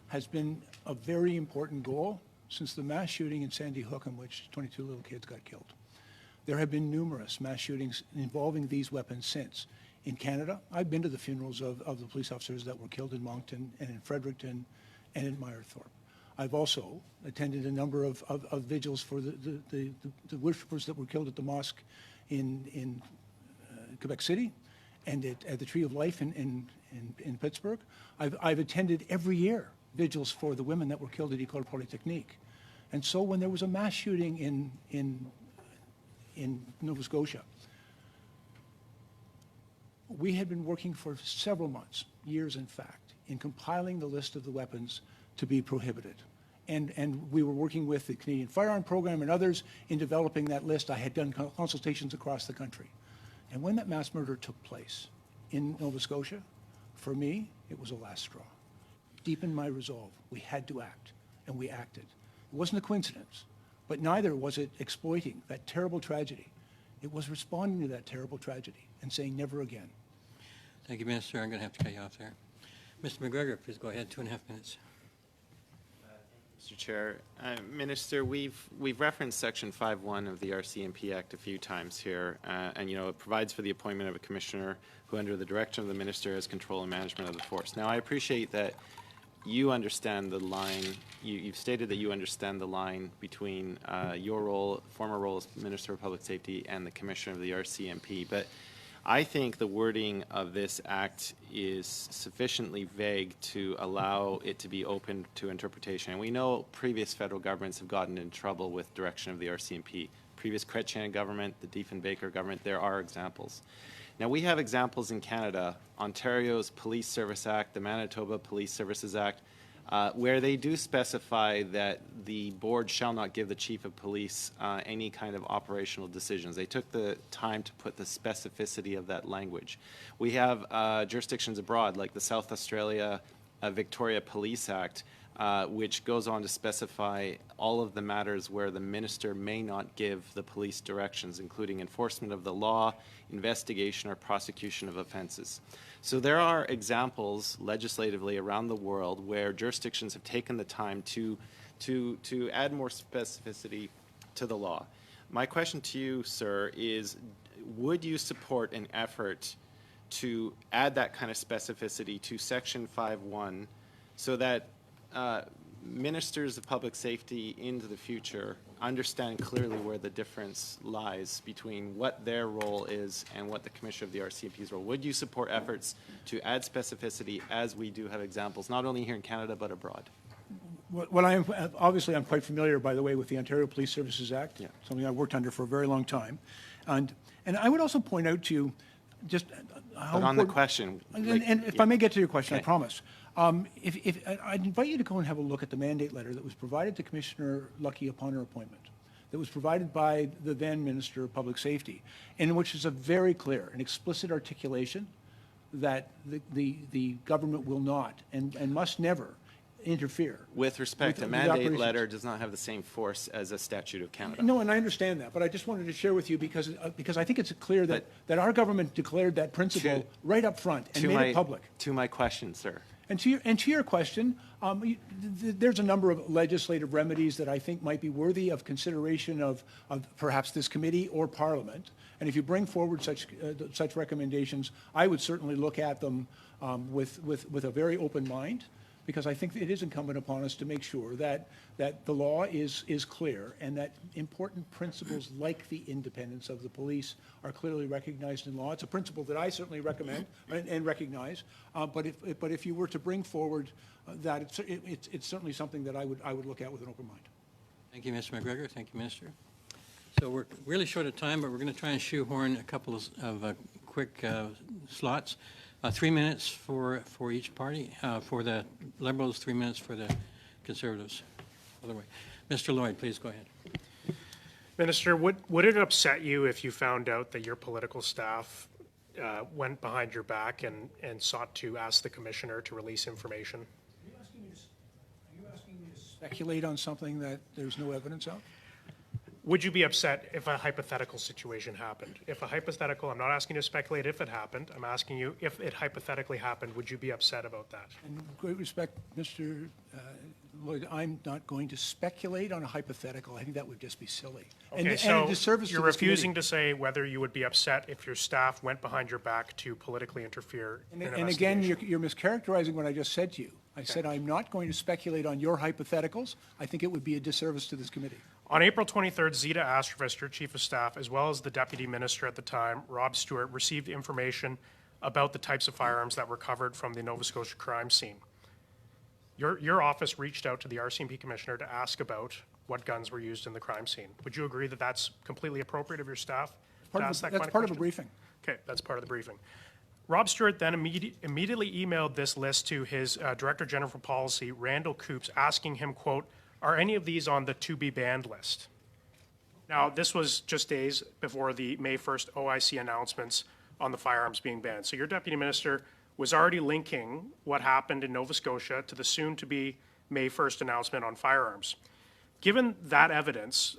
has been a very important goal since the mass shooting in Sandy Hook in which 22 little kids got killed. There have been numerous mass shootings involving these weapons since. In Canada, I've been to the funerals of the police officers that were killed in Moncton and in Fredericton and in Meyerthorpe. I've also attended a number of vigils for the worshippers that were killed at the mosque in Quebec City and at the Tree of Life in Pittsburgh. I've attended every year vigils for the women that were killed at École Polytechnique. And so when there was a mass shooting in Nova Scotia, we had been working for several months, years in fact, in compiling the list of the weapons to be prohibited. And we were working with the Canadian Firearm Program and others in developing that list. I had done consultations across the country. And when that mass murder took place in Nova Scotia, for me, it was a last straw. Deep in my resolve, we had to act, and we acted. It wasn't a coincidence, but neither was it exploiting that terrible tragedy. It was responding to that terrible tragedy and saying never again. Thank you, Minister. I'm going to have to cut you off there. Mr. McGregor, please go ahead, 2.5 minutes. Mr. Chair, Minister, we've referenced Section 5.1 of the RCMP Act a few times here, and it provides for the appointment of a commissioner who, under the direction of the minister, has control and management of the force. Now, I appreciate that you understand the line. You've stated that you understand the line between your role, former role as Minister of Public Safety, and the Commissioner of the RCMP. But I think the wording of this act is sufficiently vague to allow it to be open to interpretation. And we know previous federal governments have gotten in trouble with direction of the RCMP. Previous Chrétien government, the Diefenbaker government, there are examples. Now, we have examples in Canada, Ontario's Police Service Act, the Manitoba Police Services Act, where they do specify that the board shall not give the chief of police any kind of operational decisions. They took the time to put the specificity of that language. We have jurisdictions abroad, like the South Australia Victoria Police Act, which goes on to specify all of the matters where the minister may not give the police directions, including enforcement of the law, investigation or prosecution of offenses. So there are examples legislatively around the world where jurisdictions have taken the time to add more specificity to the law. My question to you, sir, is would you support an effort to add that kind of specificity to Section 5.1 so that ministers of public safety into the future understand clearly where the difference lies between what their role is and what the Commissioner of the RCMP's role? Would you support efforts to add specificity, as we do have examples, not only here in Canada but abroad? Well, I'm quite familiar, by the way, with the Ontario Police Services Act, something I worked under for a very long time. And I would also point out to you just how but on the question. And if I may get to your question, okay. I promise. I'd invite you to go and have a look at the mandate letter that was provided to Commissioner Lucki upon her appointment, that was provided by the then Minister of Public Safety, in which is a very clear and explicit articulation that the government will not and must never interfere. With respect, a mandate letter does not have the same force as a statute of Canada. No, and I understand that, but I just wanted to share with you because I think it's clear that our government declared that principle right up front and made it public. To my question, sir. And to your question, there's a number of legislative remedies that I think might be worthy of consideration of perhaps this committee or Parliament. And if you bring forward such recommendations, I would certainly look at them with a very open mind. because I think it is incumbent upon us to make sure that the law is clear and that important principles like the independence of the police are clearly recognized in law. It's a principle that I certainly recommend and recognize, but if you were to bring forward that, it's certainly something that I would look at with an open mind. Thank you, Mr. McGregor. Thank you, Minister. So we're really short of time, but we're going to try and shoehorn a couple of quick slots. 3 minutes for each party. For the Liberals, 3 minutes for the Conservatives. Other way. Mr. Lloyd, please go ahead. Minister, would it upset you if you found out that your political staff went behind your back and sought to ask the commissioner to release information? Are you asking me to speculate on something that there's no evidence of? Would you be upset if a hypothetical situation happened? If a hypothetical, I'm not asking you to speculate if it happened, I'm asking you if it hypothetically happened, would you be upset about that? And with great respect, Mr. Lloyd, I'm not going to speculate on a hypothetical. I think that would just be silly. Okay, and so a disservice you're to this refusing committee. to say whether you would be upset if your staff went behind your back to politically interfere in an And again, investigation. you're mischaracterizing what I just said to you. I said I'm not going to speculate on your hypotheticals. I think it would be a disservice to this committee. On April 23rd, Zita Astrovist, your chief of staff, as well as the deputy minister at the time, Rob Stewart, received information about the types of firearms that were covered from the Nova Scotia crime scene. Your office reached out to the RCMP commissioner to ask about what guns were used in the crime scene. Would you agree that that's completely appropriate of your staff to ask that kind of question? That's part of a briefing. Okay, that's part of the briefing. Rob Stewart then immediately emailed this list to his Director General for Policy, Randall Coops, asking him, quote, are any of these on the to-be banned list? Now, this was just days before the May 1st OIC announcements on the firearms being banned. So your deputy minister was already linking what happened in Nova Scotia to the soon-to-be May 1st announcement on firearms. Given that evidence,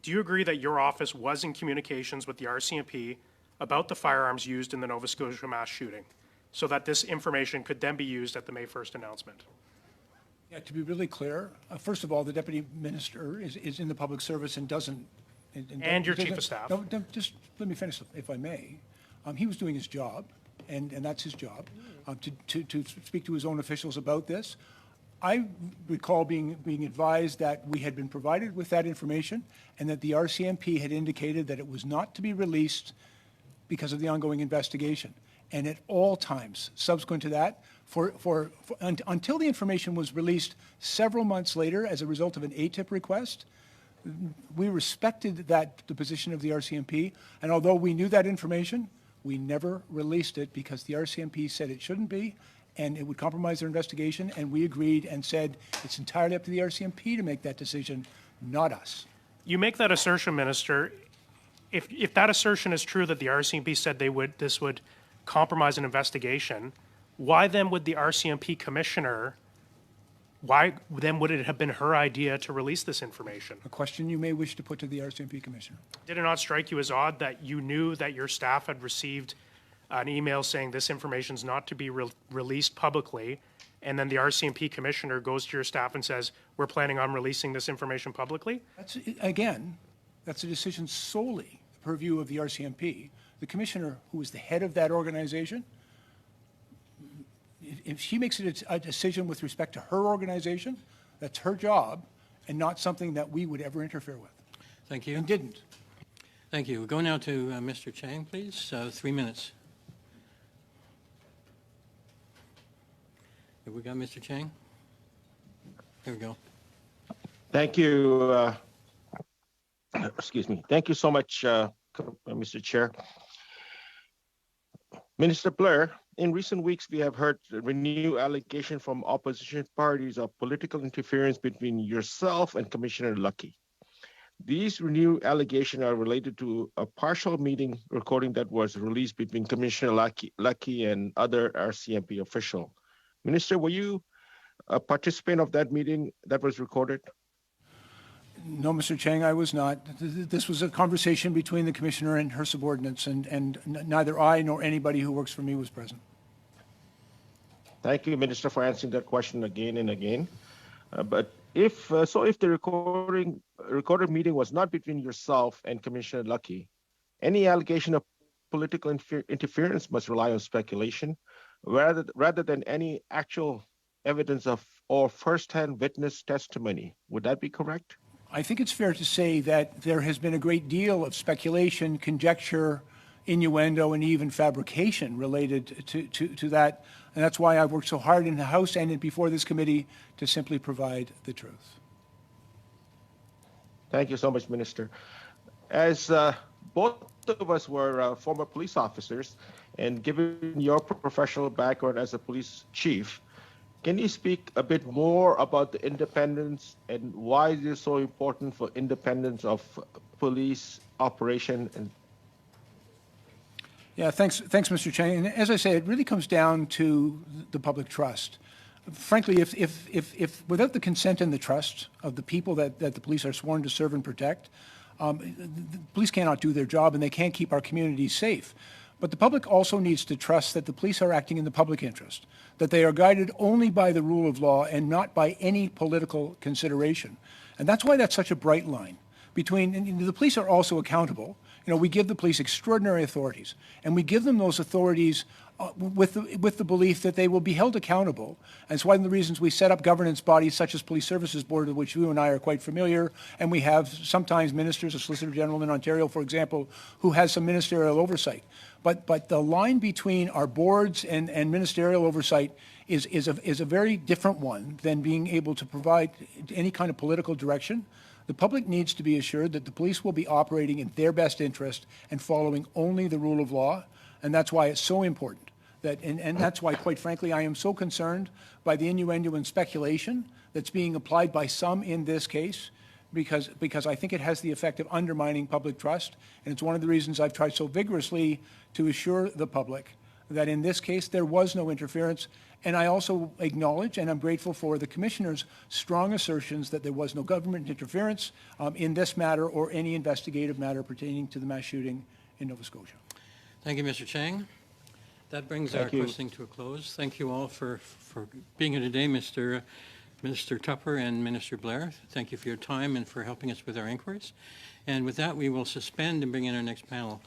do you agree that your office was in communications with the RCMP about the firearms used in the Nova Scotia mass shooting so that this information could then be used at the May 1st announcement? Yeah, to be really clear, first of all, the deputy minister is in the public service and doesn't. And your chief of staff. No, just let me finish, if I may. He was doing his job, and that's his job, to speak to his own officials about this. I recall being advised that we had been provided with that information and that the RCMP had indicated that it was not to be released because of the ongoing investigation. And at all times subsequent to that, until the information was released several months later as a result of an ATIP request, we respected the position of the RCMP. And although we knew that information, we never released it because the RCMP said it shouldn't be and it would compromise their investigation. And we agreed and said it's entirely up to the RCMP to make that decision, not us. You make that assertion, Minister. If that assertion is true that the RCMP said this would compromise an investigation, why then would the RCMP commissioner, why then would it have been her idea to release this information? A question you may wish to put to the RCMP commissioner. Did it not strike you as odd that you knew that your staff had received an email saying this information is not to be released publicly, and then the RCMP commissioner goes to your staff and says, we're planning on releasing this information publicly? That's a decision solely the purview of the RCMP. The commissioner, who is the head of that organization, if she makes it a decision with respect to her organization, that's her job and not something that we would ever interfere with. Thank you. And didn't. Thank you. We'll go now to Mr. Chang, please. 3 minutes. Have we got Mr. Chang? Here we go. Thank you. Excuse me. Thank you so much, Mr. Chair. Minister Blair, in recent weeks, we have heard renewed allegation from opposition parties of political interference between yourself and Commissioner Lucki. These renewed allegations are related to a partial meeting recording that was released between Commissioner Lucki and other RCMP official. Minister, were you a participant of that meeting that was recorded? No, Mr. Chang, I was not. This was a conversation between the commissioner and her subordinates, and neither I nor anybody who works for me was present. Thank you, Minister, for answering that question again and again. But if the recorded meeting was not between yourself and Commissioner Lucki, any allegation of political interference must rely on speculation rather than any actual evidence of or first-hand witness testimony. Would that be correct? I think it's fair to say that there has been a great deal of speculation, conjecture, innuendo, and even fabrication related to that. And that's why I've worked so hard in the House and before this committee to simply provide the truth. Thank you so much, Minister. As both of us were former police officers, and given your professional background as a police chief, can you speak a bit more about the independence and why it is so important for independence of police operation? And Yeah, thanks, Mr. Chang. And as I say, it really comes down to the public trust. Frankly, if without the consent and the trust of the people that the police are sworn to serve and protect, the police cannot do their job and they can't keep our communities safe. But the public also needs to trust that the police are acting in the public interest, that they are guided only by the rule of law and not by any political consideration. And that's why that's such a bright line between, and the police are also accountable. You know, we give the police extraordinary authorities, and we give them those authorities with the belief that they will be held accountable. And it's one of the reasons we set up governance bodies such as Police Services Board, of which you and I are quite familiar, and we have sometimes ministers, a Solicitor General in Ontario, for example, who has some ministerial oversight. But the line between our boards and ministerial oversight is a very different one than being able to provide any kind of political direction. The public needs to be assured that the police will be operating in their best interest and following only the rule of law, and that's why it's so important. And that's why, quite frankly, I am so concerned by the innuendo and speculation that's being applied by some in this case, because I think it has the effect of undermining public trust, and it's one of the reasons I've tried so vigorously to assure the public that in this case there was no interference. And I also acknowledge, and I'm grateful for the Commissioner's strong assertions that there was no government interference in this matter or any investigative matter pertaining to the mass shooting in Nova Scotia. Thank you, Mr. Chang. That brings our questioning to a close. Thank you all for being here today, Minister Tupper and Minister Blair. Thank you for your time and for helping us with our inquiries. And with that, we will suspend and bring in our next panel.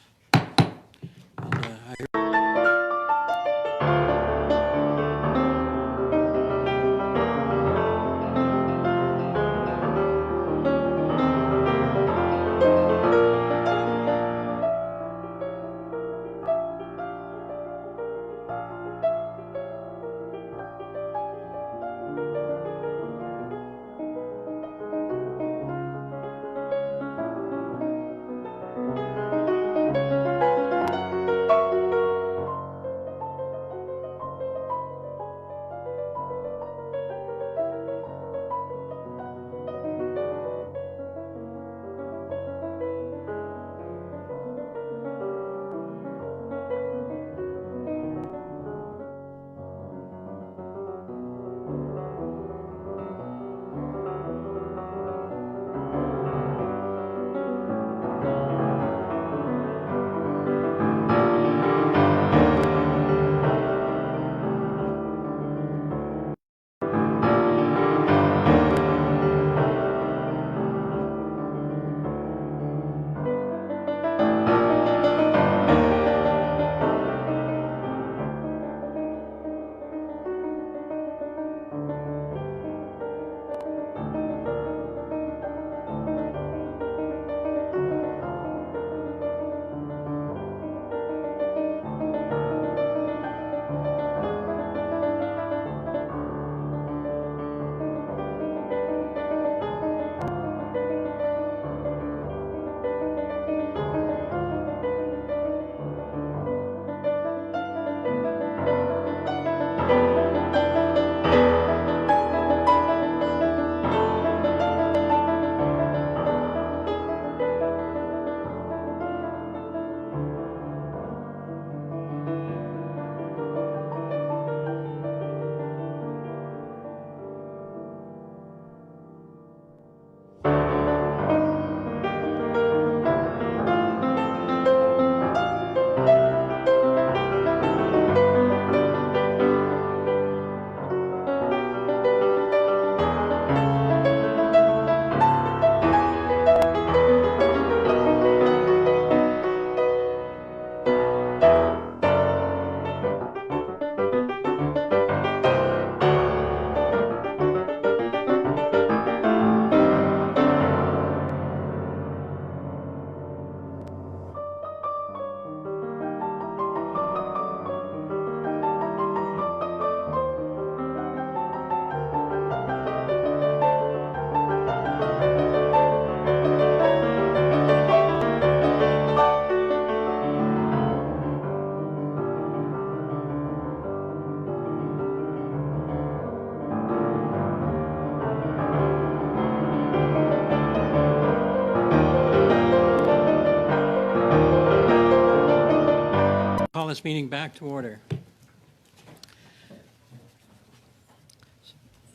this meeting back to order.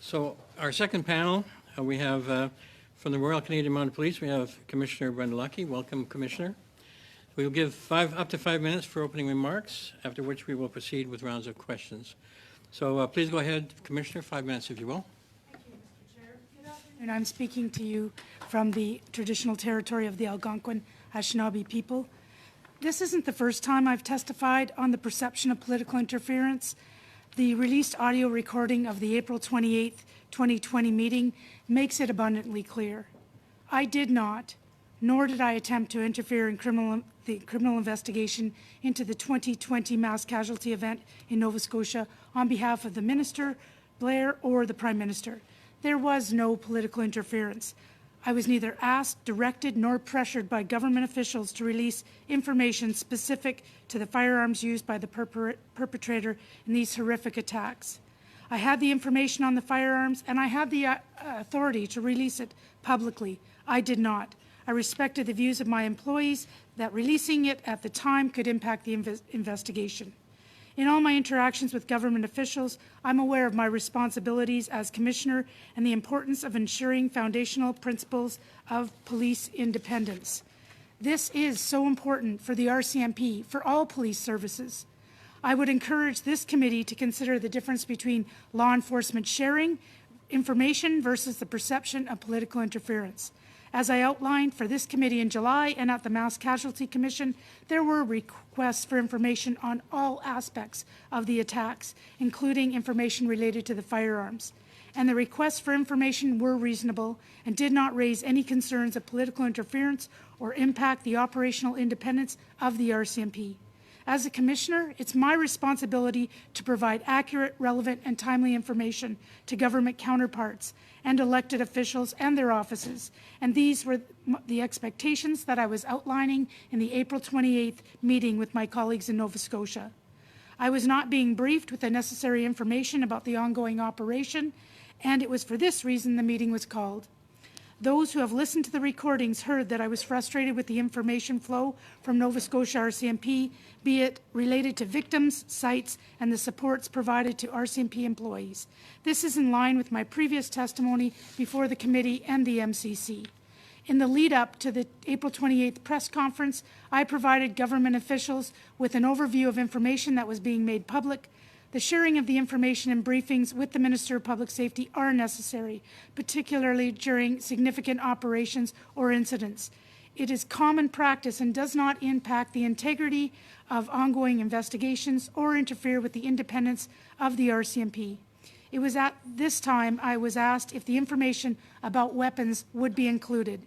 So our second panel, we have from the Royal Canadian Mounted Police, we have Commissioner Brenda Lucki. Welcome, Commissioner. We will give up to 5 minutes for opening remarks, after which we will proceed with rounds of questions. So please go ahead, Commissioner, 5 minutes if you will. Thank you, Mr. Chair. Good afternoon. I'm speaking to you from the traditional territory of the Algonquin Anishinaabe people. This isn't the first time I've testified on the perception of political interference. The released audio recording of the April 28th, 2020 meeting makes it abundantly clear. I did not, nor did I attempt to interfere in the criminal investigation into the 2020 mass casualty event in Nova Scotia on behalf of the Minister, Blair, or the Prime Minister. There was no political interference. I was neither asked, directed, nor pressured by government officials to release information specific to the firearms used by the perpetrator in these horrific attacks. I had the information on the firearms, and I had the authority to release it publicly. I did not. I respected the views of my employees that releasing it at the time could impact the investigation. In all my interactions with government officials, I'm aware of my responsibilities as Commissioner and the importance of ensuring foundational principles of police independence. This is so important for the RCMP, for all police services. I would encourage this committee to consider the difference between law enforcement sharing information versus the perception of political interference. As I outlined for this committee in July and at the Mass Casualty Commission, there were requests for information on all aspects of the attacks, including information related to the firearms. And the requests for information were reasonable and did not raise any concerns of political interference or impact the operational independence of the RCMP. As a commissioner, it's my responsibility to provide accurate, relevant, and timely information to government counterparts and elected officials and their offices. And these were the expectations that I was outlining in the April 28th meeting with my colleagues in Nova Scotia. I was not being briefed with the necessary information about the ongoing operation, and it was for this reason the meeting was called. Those who have listened to the recordings heard that I was frustrated with the information flow from Nova Scotia RCMP, be it related to victims, sites, and the supports provided to RCMP employees. This is in line with my previous testimony before the committee and the MCC. In the lead up to the April 28th press conference, I provided government officials with an overview of information that was being made public. The sharing of the information and briefings with the Minister of Public Safety are necessary, particularly during significant operations or incidents. It is common practice and does not impact the integrity of ongoing investigations or interfere with the independence of the RCMP. It was at this time I was asked if the information about weapons would be included.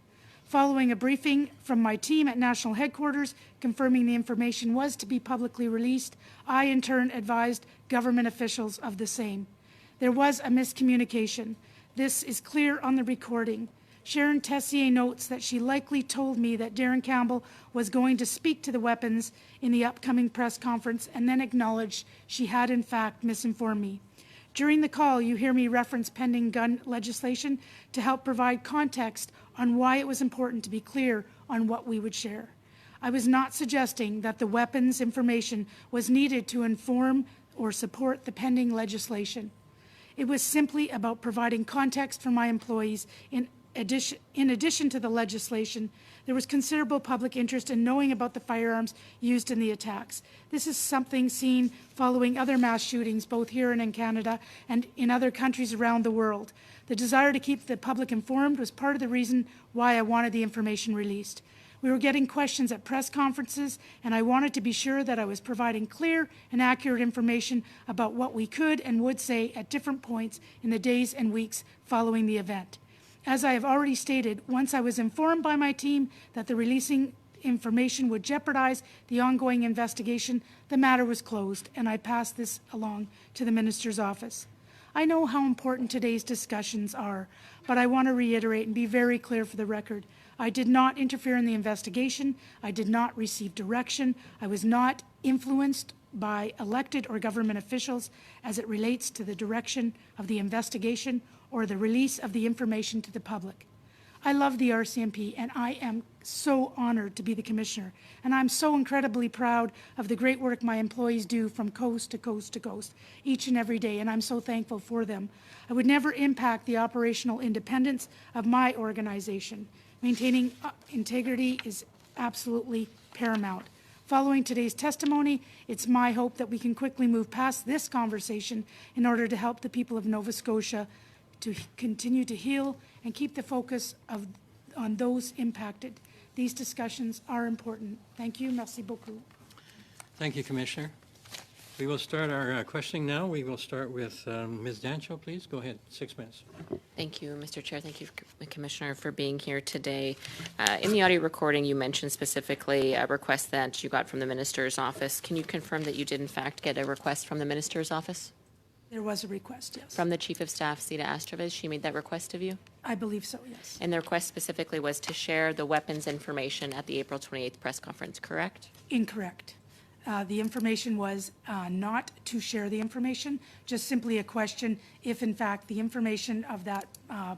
Following a briefing from my team at National Headquarters confirming the information was to be publicly released, I in turn advised government officials of the same. There was a miscommunication. This is clear on the recording. Sharon Tessier notes that she likely told me that Darren Campbell was going to speak to the weapons in the upcoming press conference and then acknowledged she had in fact misinformed me. During the call, you hear me reference pending gun legislation to help provide context on why it was important to be clear on what we would share. I was not suggesting that the weapons information was needed to inform or support the pending legislation. It was simply about providing context for my employees. In addition to the legislation, there was considerable public interest in knowing about the firearms used in the attacks. This is something seen following other mass shootings, both here and in Canada and in other countries around the world. The desire to keep the public informed was part of the reason why I wanted the information released. We were getting questions at press conferences, and I wanted to be sure that I was providing clear and accurate information about what we could and would say at different points in the days and weeks following the event. As I have already stated, once I was informed by my team that the releasing information would jeopardize the ongoing investigation, the matter was closed, and I passed this along to the Minister's office. I know how important today's discussions are, but I want to reiterate and be very clear for the record. I did not interfere in the investigation. I did not receive direction. I was not influenced by elected or government officials as it relates to the direction of the investigation or the release of the information to the public. I love the RCMP, and I am so honored to be the commissioner. And I'm so incredibly proud of the great work my employees do from coast to coast to coast each and every day, and I'm so thankful for them. I would never impact the operational independence of my organization. Maintaining integrity is absolutely paramount. Following today's testimony, it's my hope that we can quickly move past this conversation in order to help the people of Nova Scotia to continue to heal and keep the focus on those impacted. These discussions are important. Thank you. Merci beaucoup. Thank you, Commissioner. We will start our questioning now. We will start with Ms. Dancho, please. Go ahead, 6 minutes. Thank you, Mr. Chair. Thank you, Commissioner, for being here today. In the audio recording, you mentioned specifically a request that you got from the minister's office. Can you confirm that you did, in fact, get a request from the minister's office? There was a request, yes. From the Chief of Staff, Zita Astrovez, she made that request of you? I believe so, yes. And the request specifically was to share the weapons information at the April 28th press conference, correct? Incorrect. The information was not to share the information, just simply a question if, in fact, the information of that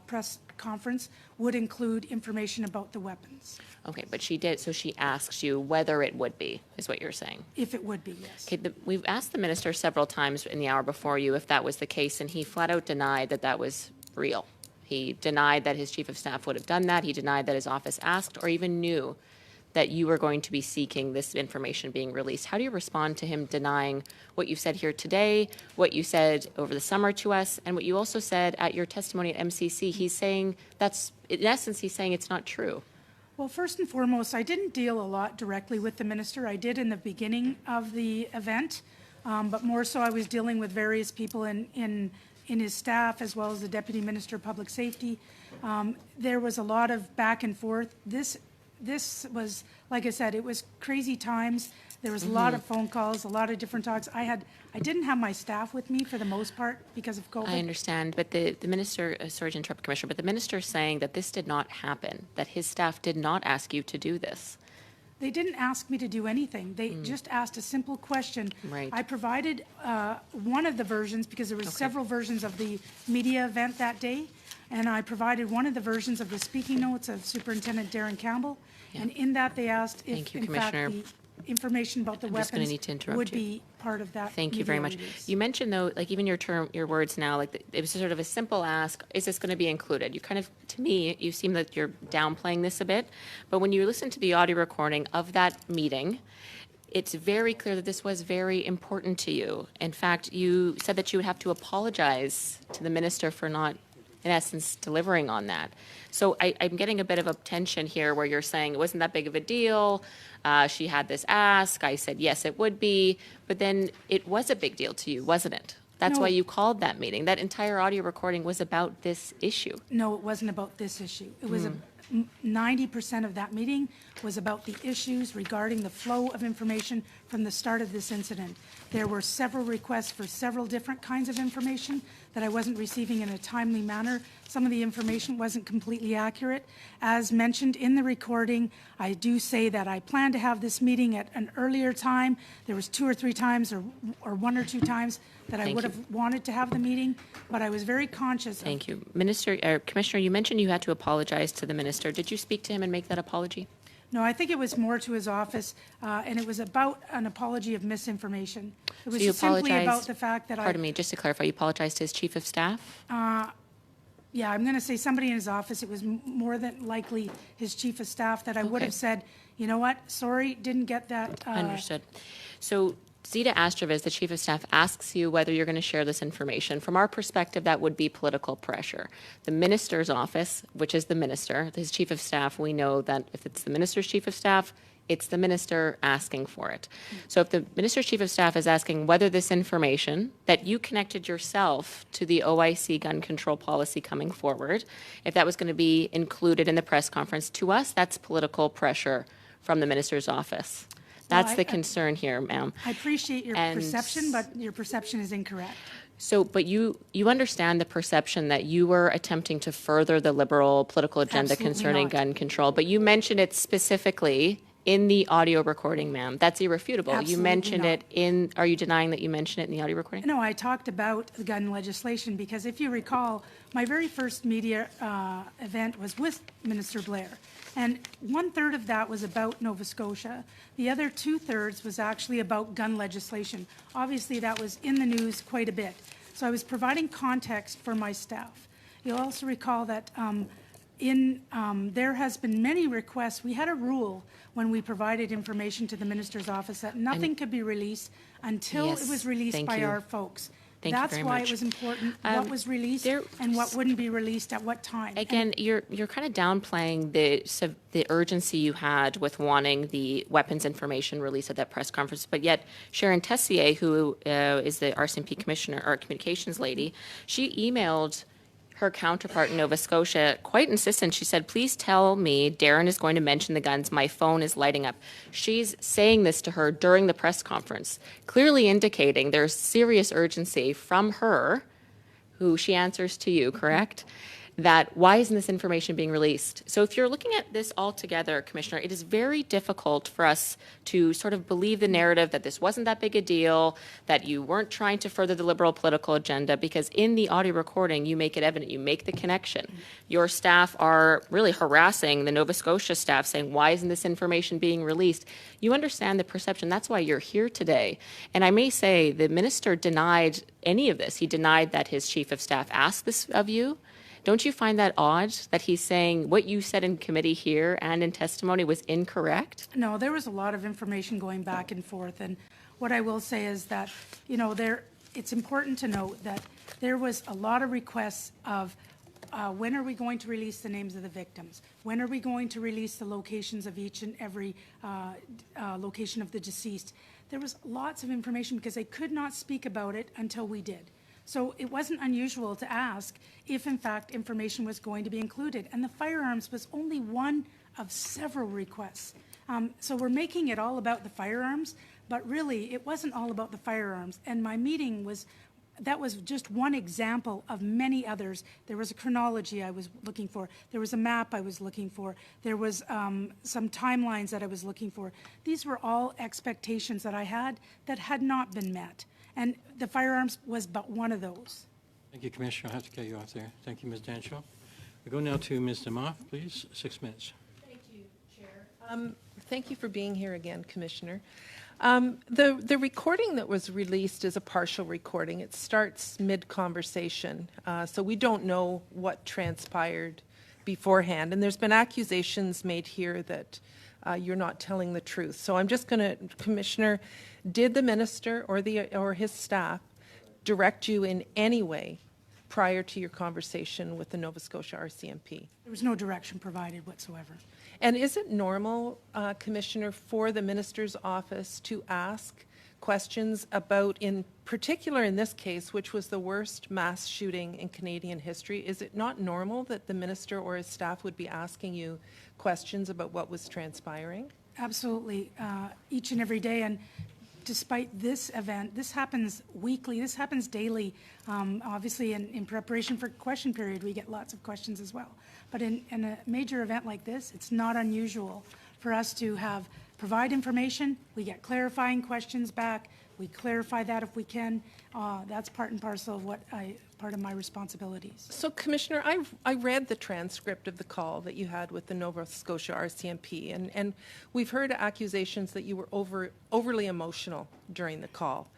press conference would include information about the weapons. Okay, but she did, so she asked you whether it would be, is what you're saying? If it would be, yes. Okay, we've asked the minister several times in the hour before you if that was the case, and he flat out denied that that was real. He denied that his chief of staff would have done that. He denied that his office asked or even knew that you were going to be seeking this information being released. How do you respond to him denying what you said here today, what you said over the summer to us, and what you also said at your testimony at MCC? He's saying that's, in essence, he's saying it's not true. Well, first and foremost, I didn't deal a lot directly with the minister. I did in the beginning of the event, but more so I was dealing with various people in his staff, as well as the Deputy Minister of Public Safety. There was a lot of back and forth. This was, like I said, it was crazy times. There was a lot of phone calls, a lot of different talks. I didn't have my staff with me for the most part because of COVID. I understand, but the minister, sorry to interrupt, Commissioner, but the minister is saying that this did not happen, that his staff did not ask you to do this. They didn't ask me to do anything. They just asked a simple question. Right. I provided one of the versions because there were several versions of the media event that day, and I provided one of the versions of the speaking notes of Superintendent Darren Campbell. Yeah. And in that, they asked if, Thank you, in fact, Commissioner. the information about the I'm just gonna weapons need to interrupt would you. be part of that. Thank you very media much. release. You mentioned, though, like even your words now, like it was sort of a simple ask, is this going to be included? You kind of, to me, you seem that you're downplaying this a bit, but when you listen to the audio recording of that meeting, it's very clear that this was very important to you. In fact, you said that you would have to apologize to the minister for not, in essence, delivering on that. So I'm getting a bit of a tension here where you're saying it wasn't that big of a deal. She had this ask. I said, yes, it would be. But then it was a big deal to you, wasn't it? That's No. why you called that meeting. That entire audio recording was about this issue. No, it wasn't about this issue. It was 90% of that meeting was about the issues regarding the flow of information from the start of this incident. There were several requests for several different kinds of information that I wasn't receiving in a timely manner. Some of the information wasn't completely accurate. As mentioned in the recording, I do say that I plan to have this meeting at an earlier time. There was 2 or 3 times or 1 or 2 times that I Thank would you. have wanted to have the meeting, but I was very conscious of Thank you. Commissioner, you mentioned you had to apologize to the minister. Did you speak to him and make that apology? No, I think it was more to his office, and it was about an apology of misinformation. It was you simply about apologized- the fact that Pardon me, just to clarify, you apologized to his chief of staff? Yeah, I'm going to say somebody in his office. It was more than likely his chief of staff that I would Okay. have said, you know what, sorry, didn't get that. Understood. So Zita Astrovez, the chief of staff, asks you whether you're going to share this information. From our perspective, that would be political pressure. The minister's office, which is the minister, his chief of staff, we know that if it's the minister's chief of staff, it's the minister asking for it. So if the minister's chief of staff is asking whether this information that you connected yourself to the OIC gun control policy coming forward, if that was going to be included in the press conference, to us, that's political pressure from the minister's office. That's the concern here, ma'am. I appreciate your And- perception, but your perception is incorrect. So, but you understand the perception that you were attempting to further the liberal political agenda Absolutely concerning not. gun control, but you mentioned it specifically in the audio recording, ma'am. That's irrefutable. You Absolutely mentioned not. it in, are you denying that you mentioned it in the audio recording? No, I talked about the gun legislation because if you recall, my very first media event was with Minister Blair. And 1/3 of that was about Nova Scotia. The other 2/3 was actually about gun legislation. Obviously, that was in the news quite a bit. So I was providing context for my staff. You'll also recall that there has been many requests. We had a rule when we provided information to the minister's office that nothing could be released until it Yes, was released thank by you. our folks. Thank you That's very why much. it was important what was released there- and what wouldn't be released at what time. Again, you're kind of downplaying the urgency you had with wanting the weapons information released at that press conference, but yet Sharon Tessier, who is the RCMP commissioner or communications lady, she emailed her counterpart in Nova Scotia, quite insistent. She said, please tell me Darren is going to mention the guns. My phone is lighting up. She's saying this to her during the press conference, clearly indicating there's serious urgency from her, who she answers to you, correct? That why isn't this information being released? So if you're looking at this all together, Commissioner, it is very difficult for us to sort of believe the narrative that this wasn't that big a deal, that you weren't trying to further the Liberal political agenda, because in the audio recording, you make it evident, you make the connection. Your staff are really harassing the Nova Scotia staff, saying, why isn't this information being released? You understand the perception. That's why you're here today. And I may say the minister denied any of this. He denied that his chief of staff asked this of you. Don't you find that odd that he's saying what you said in committee here and in testimony was incorrect? No, there was a lot of information going back and forth. And what I will say is that, it's important to note that there was a lot of requests of when are we going to release the names of the victims? When are we going to release the locations of each and every location of the deceased? There was lots of information because they could not speak about it until we did. So it wasn't unusual to ask if, in fact, information was going to be included. And the firearms was only one of several requests. So we're making it all about the firearms, but really it wasn't all about the firearms. And my meeting that was just one example of many others. There was a chronology I was looking for. There was a map I was looking for. There was some timelines that I was looking for. These were all expectations that I had that had not been met. And the firearms was but one of those. Thank you, Commissioner. I'll have to get you off there. Thank you, Ms. Dancho. We go now to Ms. Demoff, please. 6 minutes. Thank you, Chair. Thank you for being here again, Commissioner. The recording that was released is a partial recording. It starts mid-conversation, so we don't know what transpired beforehand. And there's been accusations made here that you're not telling the truth. So I'm just going to, Commissioner, did the minister or his staff direct you in any way prior to your conversation with the Nova Scotia RCMP? There was no direction provided whatsoever. And is it normal, Commissioner, for the minister's office to ask questions about, in particular in this case, which was the worst mass shooting in Canadian history, is it not normal that the minister or his staff would be asking you questions about what was transpiring? Absolutely, each and every day. And despite this event, this happens weekly, this happens daily. Obviously, in preparation for question period, we get lots of questions as well. But in a major event like this, it's not unusual for us to provide information. We get clarifying questions back. We clarify that if we can. That's part and parcel of part of my responsibilities. So, Commissioner, I read the transcript of the call that you had with the Nova Scotia RCMP, and we've heard accusations that you were overly emotional during the call.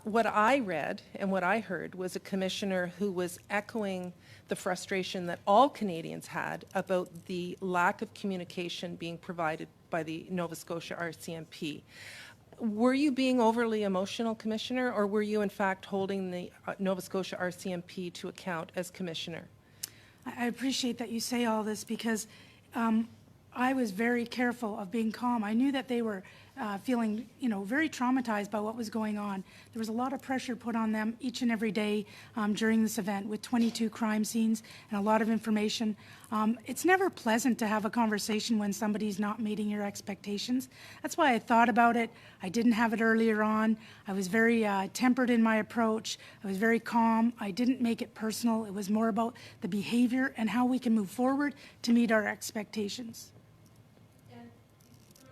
What I read and what I heard was a commissioner who was echoing the frustration that all Canadians had about the lack of communication being provided by the Nova Scotia RCMP. Were you being overly emotional, Commissioner, or were you in fact holding the Nova Scotia RCMP to account as Commissioner? I appreciate that you say all this because I was very careful of being calm. I knew that they were feeling, very traumatized by what was going on. There was a lot of pressure put on them each and every day during this event with 22 crime scenes and a lot of information. It's never pleasant to have a conversation when somebody's not meeting your expectations. That's why I thought about it. I didn't have it earlier on. I was very tempered in my approach. I was very calm. I didn't make it personal. It was more about the behavior and how we can move forward to meet our expectations.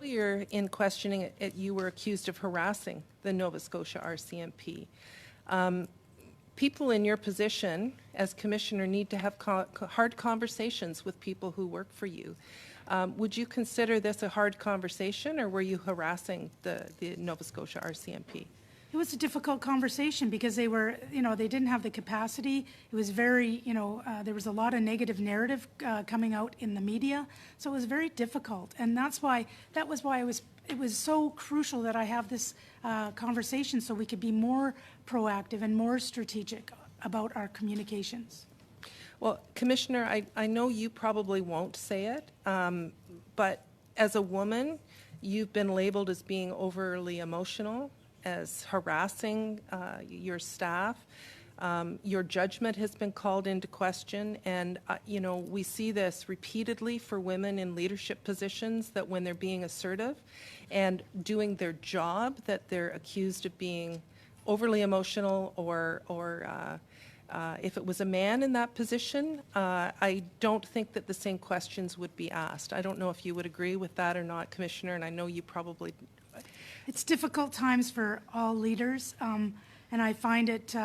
Earlier in questioning it, you were accused of harassing the Nova Scotia RCMP. People in your position as commissioner need to have hard conversations with people who work for you. Would you consider this a hard conversation, or were you harassing the Nova Scotia RCMP? It was a difficult conversation because they were, they didn't have the capacity. It was very, there was a lot of negative narrative coming out in the media. So it was very difficult. And that was why it was so crucial that I have this conversation so we could be more proactive and more strategic about our communications. Well, Commissioner, I know you probably won't say it, but as a woman, you've been labeled as being overly emotional, as harassing your staff. Your judgment has been called into question, and we see this repeatedly for women in leadership positions, that when they're being assertive and doing their job, that they're accused of being overly emotional, or if it was a man in that position, I don't think that the same questions would be asked. I don't know if you would agree with that or not, Commissioner, and I know you probably. It's difficult times for all leaders, and I find it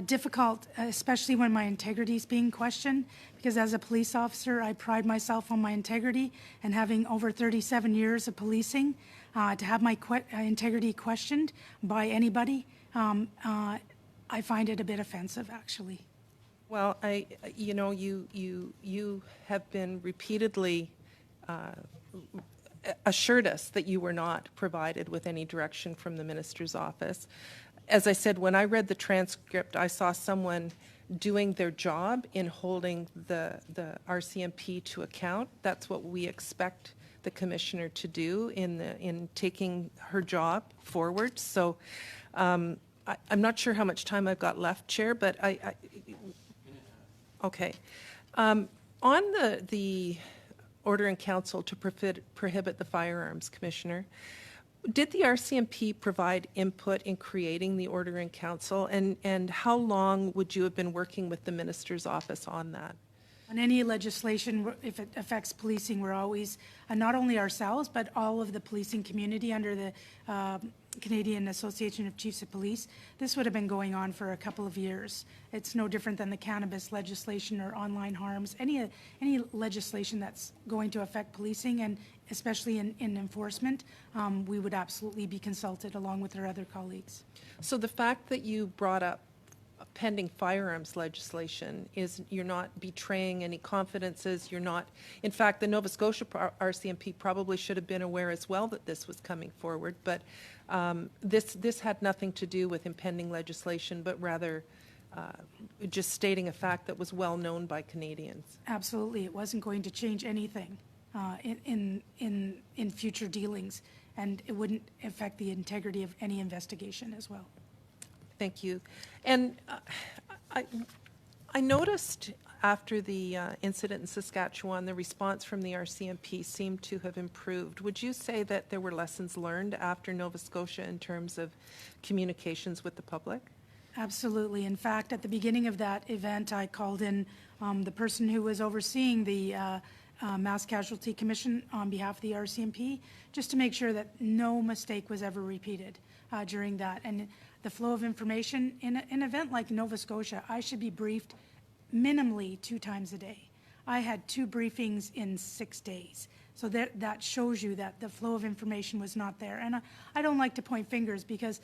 difficult, especially when my integrity is being questioned, because as a police officer, I pride myself on my integrity, and having over 37 years of policing, to have my integrity questioned by anybody, I find it a bit offensive, actually. Well, you have been repeatedly assured us that you were not provided with any direction from the minister's office. As I said, when I read the transcript, I saw someone doing their job in holding the RCMP to account. That's what we expect the commissioner to do in taking her job forward. So I'm not sure how much time I've got left, Chair, but okay. On the order in council to prohibit the firearms, Commissioner, did the RCMP provide input in creating the order in council, and how long would you have been working with the minister's office on that? On any legislation, if it affects policing, we're always, not only ourselves, but all of the policing community under the Canadian Association of Chiefs of Police, this would have been going on for a couple of years. It's no different than the cannabis legislation or online harms. Any legislation that's going to affect policing, and especially in enforcement, we would absolutely be consulted along with our other colleagues. So the fact that you brought up pending firearms legislation is you're not betraying any confidences, you're not, in fact, the Nova Scotia RCMP probably should have been aware as well that this was coming forward, but this had nothing to do with impending legislation, but rather just stating a fact that was well known by Canadians. Absolutely, it wasn't going to change anything in future dealings, and it wouldn't affect the integrity of any investigation as well. Thank you. And I noticed after the incident in Saskatchewan, the response from the RCMP seemed to have improved. Would you say that there were lessons learned after Nova Scotia in terms of communications with the public? Absolutely. In fact, at the beginning of that event, I called in the person who was overseeing the Mass Casualty Commission on behalf of the RCMP, just to make sure that no mistake was ever repeated during that. And the flow of information in an event like Nova Scotia, I should be briefed minimally 2 times a day. I had 2 briefings in 6 days. So that shows you that the flow of information was not there. And I don't like to point fingers because,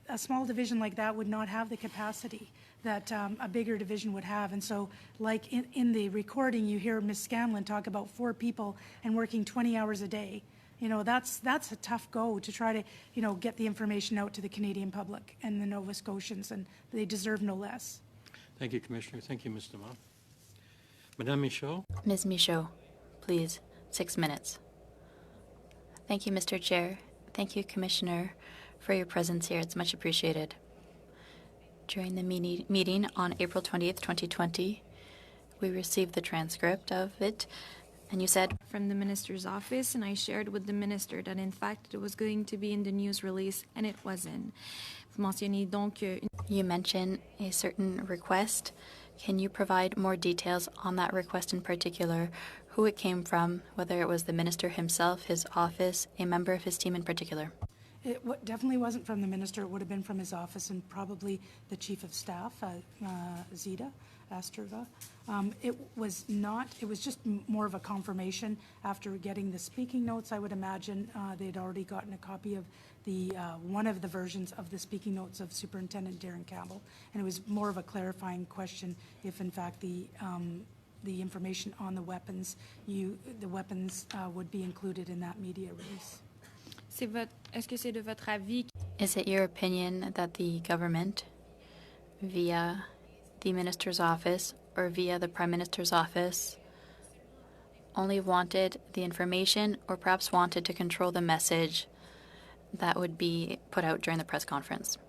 a small division like that would not have the capacity that a bigger division would have. And so, like in the recording, you hear Ms. Scanlon talk about 4 people and working 20 hours a day. That's a tough go to try to, get the information out to the Canadian public and the Nova Scotians, and they deserve no less. Thank you, Commissioner. Thank you, Ms. Demont. Madame Michaud. Ms. Michaud, please, 6 minutes. Thank you, Mr. Chair. Thank you, Commissioner, for your presence here. It's much appreciated. During the meeting on April 20th, 2020, we received the transcript of it, and you said from the minister's office, and I shared with the minister that in fact it was going to be in the news release, and it wasn't. Vous mentionnez donc you mentioned a certain request. Can you provide more details on that request in particular? who it came from, whether it was the minister himself, his office, a member of his team in particular? It definitely wasn't from the minister. It would have been from his office and probably the chief of staff, Zita Asturga. It was not, it was just more of a confirmation after getting the speaking notes. I would imagine they'd already gotten a copy of the one of the versions of the speaking notes of Superintendent Darren Campbell, and it was more of a clarifying question if in fact the information on the weapons, would be included in that media release. Est-ce que c'est de votre avis? Is it your opinion that the government, via the minister's office or via the prime minister's office, only wanted the information or perhaps wanted to control the message that would be put out during the press conference?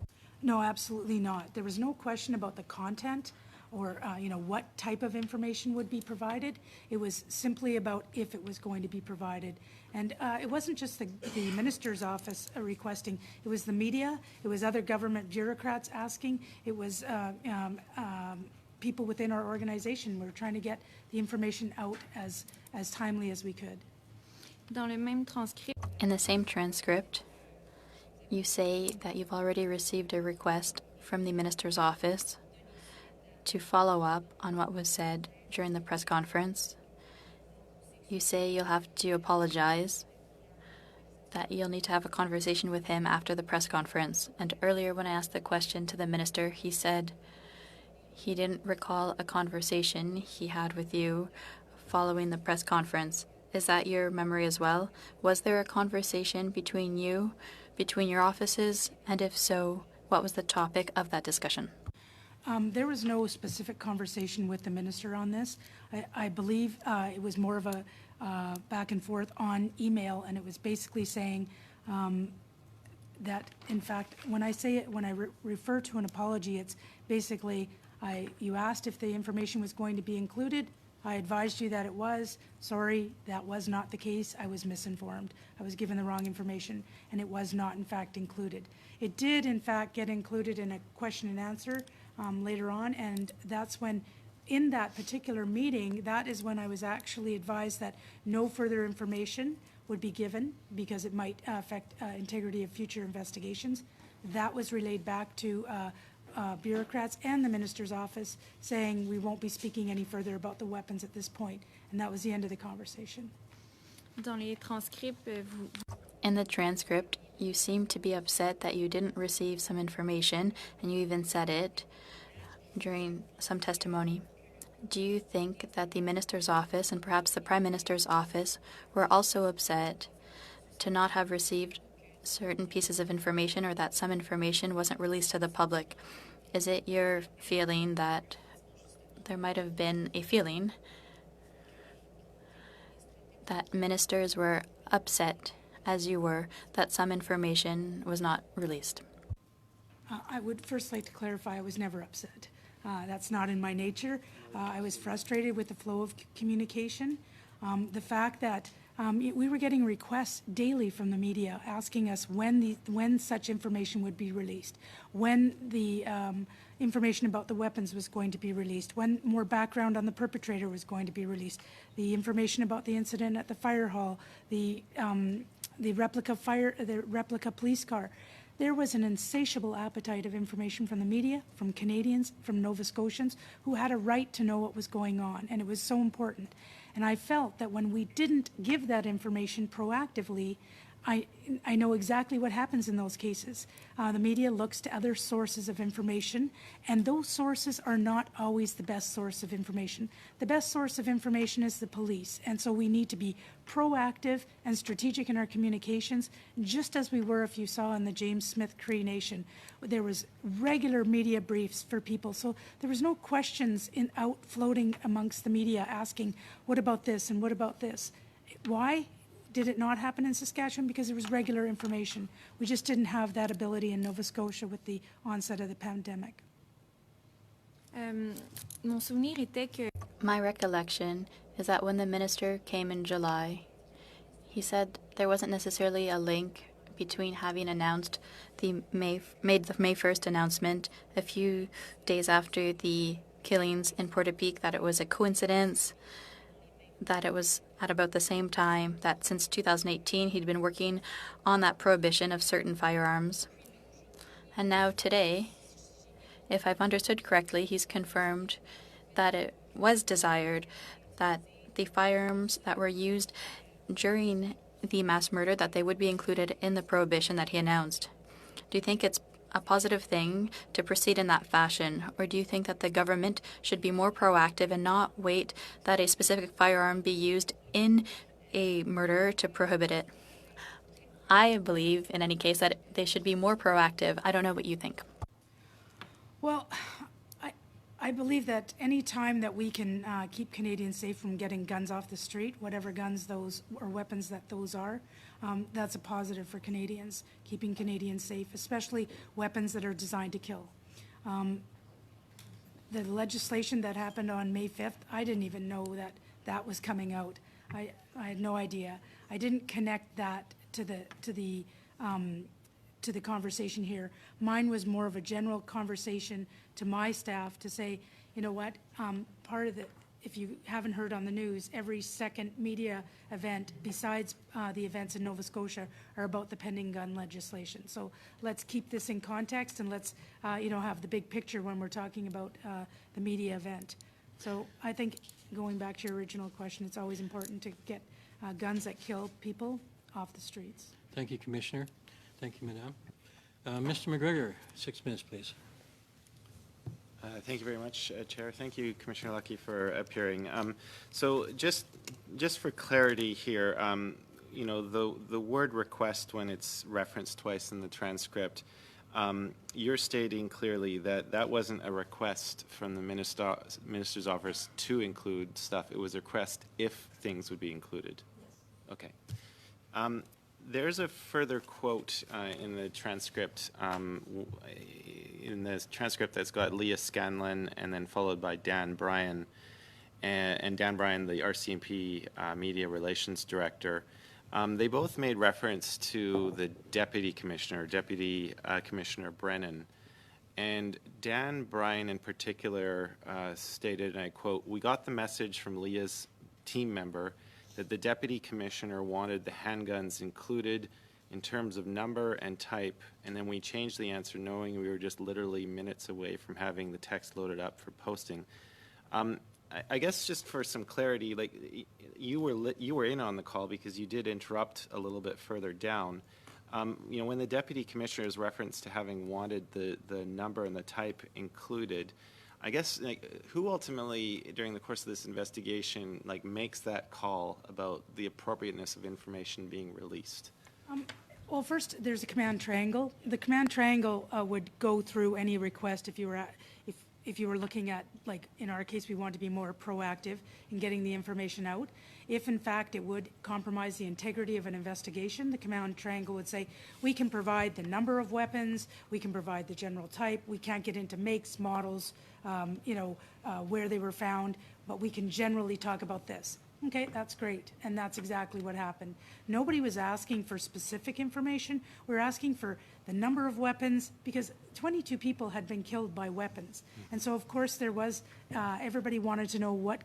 No, absolutely not. There was no question about the content or what type of information would be provided. It was simply about if it was going to be provided. And it wasn't just the minister's office requesting, it was the media, it was other government bureaucrats asking, it was people within our organization. We were trying to get the information out as timely as we could. Dans le même transcript, In the same transcript, you say that you've already received a request from the minister's office to follow up on what was said during the press conference. You say you'll have to apologize, that you'll need to have a conversation with him after the press conference. And earlier when I asked the question to the minister, he said he didn't recall a conversation he had with you following the press conference. Is that your memory as well? Was there a conversation between you, between your offices? And if so, what was the topic of that discussion? There was no specific conversation with the minister on this. I believe it was more of a back and forth on email, and it was basically saying that, in fact, when I refer to an apology, it's basically you asked if the information was going to be included. I advised you that it was. Sorry, that was not the case. I was misinformed. I was given the wrong information, and it was not, in fact, included. It did, in fact, get included in a question and answer later on, and that's when, in that particular meeting, that is when I was actually advised that no further information would be given because it might affect integrity of future investigations. That was relayed back to bureaucrats and the minister's office saying we won't be speaking any further about the weapons at this point, and that was the end of the conversation. dans les transcripts, In the transcript, you seem to be upset that you didn't receive some information, and you even said it during some testimony. Do you think that the minister's office and perhaps the prime minister's office were also upset to not have received certain pieces of information or that some information wasn't released to the public? Is it your feeling that there might have been a feeling that ministers were upset, as you were, that some information was not released? I would first like to clarify I was never upset. That's not in my nature. I was frustrated with the flow of communication. The fact that we were getting requests daily from the media asking us when such information would be released, when the information about the weapons was going to be released, when more background on the perpetrator was going to be released, the information about the incident at the fire hall, the replica police car. There was an insatiable appetite of information from the media, from Canadians, from Nova Scotians, who had a right to know what was going on, and it was so important. And I felt that when we didn't give that information proactively, I know exactly what happens in those cases. The media looks to other sources of information, and those sources are not always the best source of information. The best source of information is the police, and so we need to be proactive and strategic in our communications, just as we were, if you saw in the James Smith Cree Nation. There was regular media briefs for people, so there was no questions out floating amongst the media asking, what about this and what about this? Why did it not happen in Saskatchewan? Because there was regular information. We just didn't have that ability in Nova Scotia with the onset of the pandemic. mon souvenir était que My recollection is that when the minister came in July, he said there wasn't necessarily a link between having announced made the May 1st announcement a few days after the killings in Portapique, that it was a coincidence that it was at about the same time that since 2018 he'd been working on that prohibition of certain firearms. And now today, if I've understood correctly, he's confirmed that it was desired that the firearms that were used during the mass murder, that they would be included in the prohibition that he announced. Do you think it's a positive thing to proceed in that fashion, or do you think that the government should be more proactive and not wait that a specific firearm be used in a murder to prohibit it? I believe, in any case, that they should be more proactive. I don't know what you think. Well, I believe that any time that we can keep Canadians safe from getting guns off the street, whatever guns those or weapons that those are, that's a positive for Canadians, keeping Canadians safe, especially weapons that are designed to kill. The legislation that happened on May 5th, I didn't even know that that was coming out. I had no idea. I didn't connect that to the conversation here. Mine was more of a general conversation to my staff to say, you know what, part of the, if you haven't heard on the news, every second media event besides the events in Nova Scotia are about the pending gun legislation. So let's keep this in context and let's, have the big picture when we're talking about the media event. So I think, going back to your original question, it's always important to get guns that kill people off the streets. Thank you, Commissioner. Thank you, Madame. Mr. McGregor, 6 minutes, please. Thank you very much, Chair. Thank you, Commissioner Lucki, for appearing. So just for clarity here, the word request, when it's referenced twice in the transcript, you're stating clearly that that wasn't a request from the minister's office to include stuff. It was a request if things would be included. Yes. Okay. There's a further quote in the transcript, that's got Leah Scanlon and then followed by Dan Bryan, and Dan Bryan, the RCMP Media Relations Director. They both made reference to the Deputy Commissioner Brennan. And Dan Bryan in particular stated, and I quote, "We got the message from Leah's team member that the Deputy Commissioner wanted the handguns included in terms of number and type, and then we changed the answer knowing we were just literally minutes away from having the text loaded up for posting." I guess just for some clarity, like you were in on the call because you did interrupt a little bit further down. When the Deputy Commissioner is referenced to having wanted the number and the type included, I guess, who ultimately, during the course of this investigation, makes that call about the appropriateness of information being released? Well, first, there's a command triangle. The command triangle would go through any request if you were looking at, like in our case, we want to be more proactive in getting the information out. If in fact it would compromise the integrity of an investigation, the command triangle would say, we can provide the number of weapons, we can provide the general type, we can't get into makes, models, where they were found, but we can generally talk about this. Okay, that's great, and that's exactly what happened. Nobody was asking for specific information. We were asking for the number of weapons, because 22 people had been killed by weapons. And so, of course, there was, everybody wanted to know what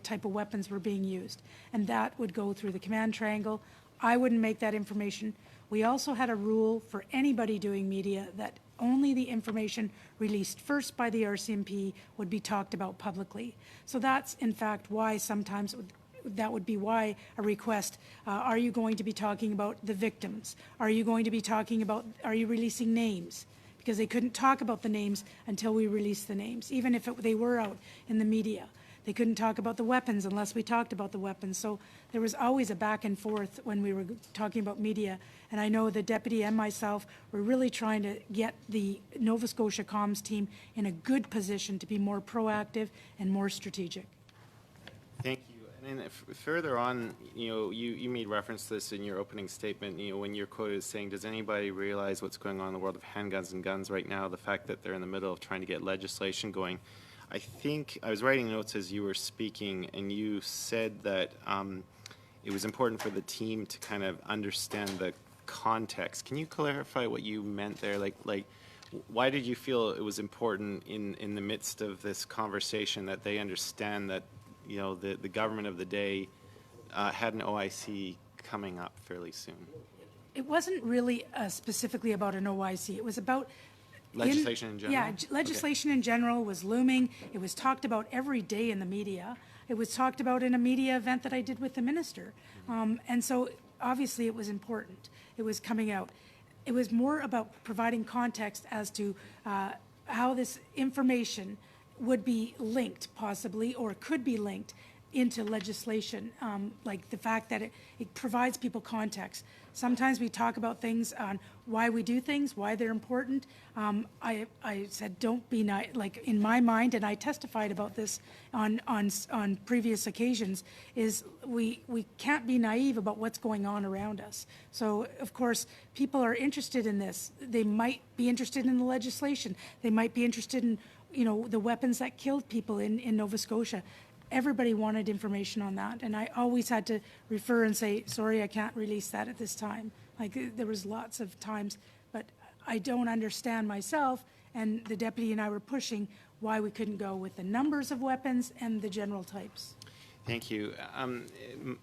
type of weapons were being used. And that would go through the command triangle. I wouldn't make that information. We also had a rule for anybody doing media that only the information released first by the RCMP would be talked about publicly. So that's, in fact, why sometimes that would be why a request, are you going to be talking about the victims? Are you going to be talking about, are you releasing names? Because they couldn't talk about the names until we released the names, even if they were out in the media. They couldn't talk about the weapons unless we talked about the weapons. So there was always a back and forth when we were talking about media. And I know the deputy and myself were really trying to get the Nova Scotia comms team in a good position to be more proactive and more strategic. Thank you. And then further on, you made reference to this in your opening statement, when your quote is saying, does anybody realize what's going on in the world of handguns and guns right now, the fact that they're in the middle of trying to get legislation going. I think I was writing notes as you were speaking, and you said that it was important for the team to kind of understand the context. Can you clarify what you meant there? Like, why did you feel it was important in the midst of this conversation that they understand that, you know, the government of the day had an OIC coming up fairly soon. It wasn't really specifically about an OIC. It was about Legislation in general? Yeah, legislation in general was looming. It was talked about every day in the media. It was talked about in a media event that I did with the minister. And so obviously it was important. It was coming out. It was more about providing context as to how this information would be linked possibly, or could be linked into legislation, like the fact that it provides people context. Sometimes we talk about things on why we do things, why they're important. I said, don't be naive, like in my mind, and I testified about this on previous occasions, is we can't be naive about what's going on around us. So, of course, people are interested in this. They might be interested in the legislation. They might be interested in, you know, the weapons that killed people in Nova Scotia. Everybody wanted information on that, and I always had to refer and say, sorry, I can't release that at this time. Like, there was lots of times, but I don't understand myself, and the deputy and I were pushing why we couldn't go with the numbers of weapons and the general types. Thank you.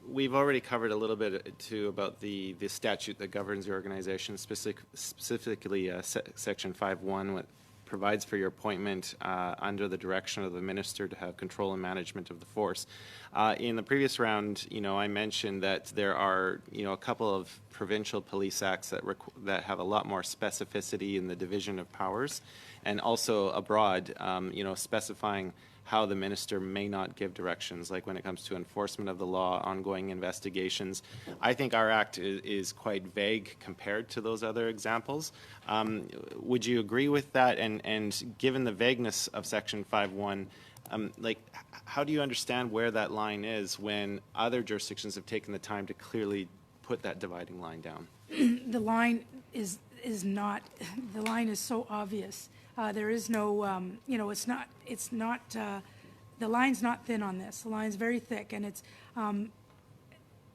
We've already covered a little bit too about the statute that governs the organization, specifically Section 5.1, what provides for your appointment under the direction of the minister to have control and management of the force. In the previous round, you know, I mentioned that there are, you know, a couple of provincial police acts that have a lot more specificity in the division of powers, and also abroad, you know, specifying how the minister may not give directions, like when it comes to enforcement of the law, ongoing investigations. I think our act is quite vague compared to those other examples. Would you agree with that? And given the vagueness of Section 5.1, like, how do you understand where that line is when other jurisdictions have taken the time to clearly put that dividing line down? The line is not, the line is so obvious. There is no, you know, it's not, the line's not thin on this. The line's very thick, and it's,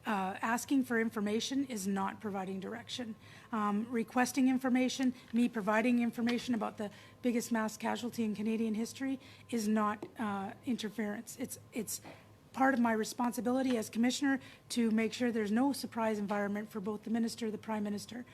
asking for information is not providing direction. Requesting information, me providing information about the biggest mass casualty in Canadian history is not interference. It's part of my responsibility as commissioner to make sure there's no surprise environment for both the minister, the prime minister.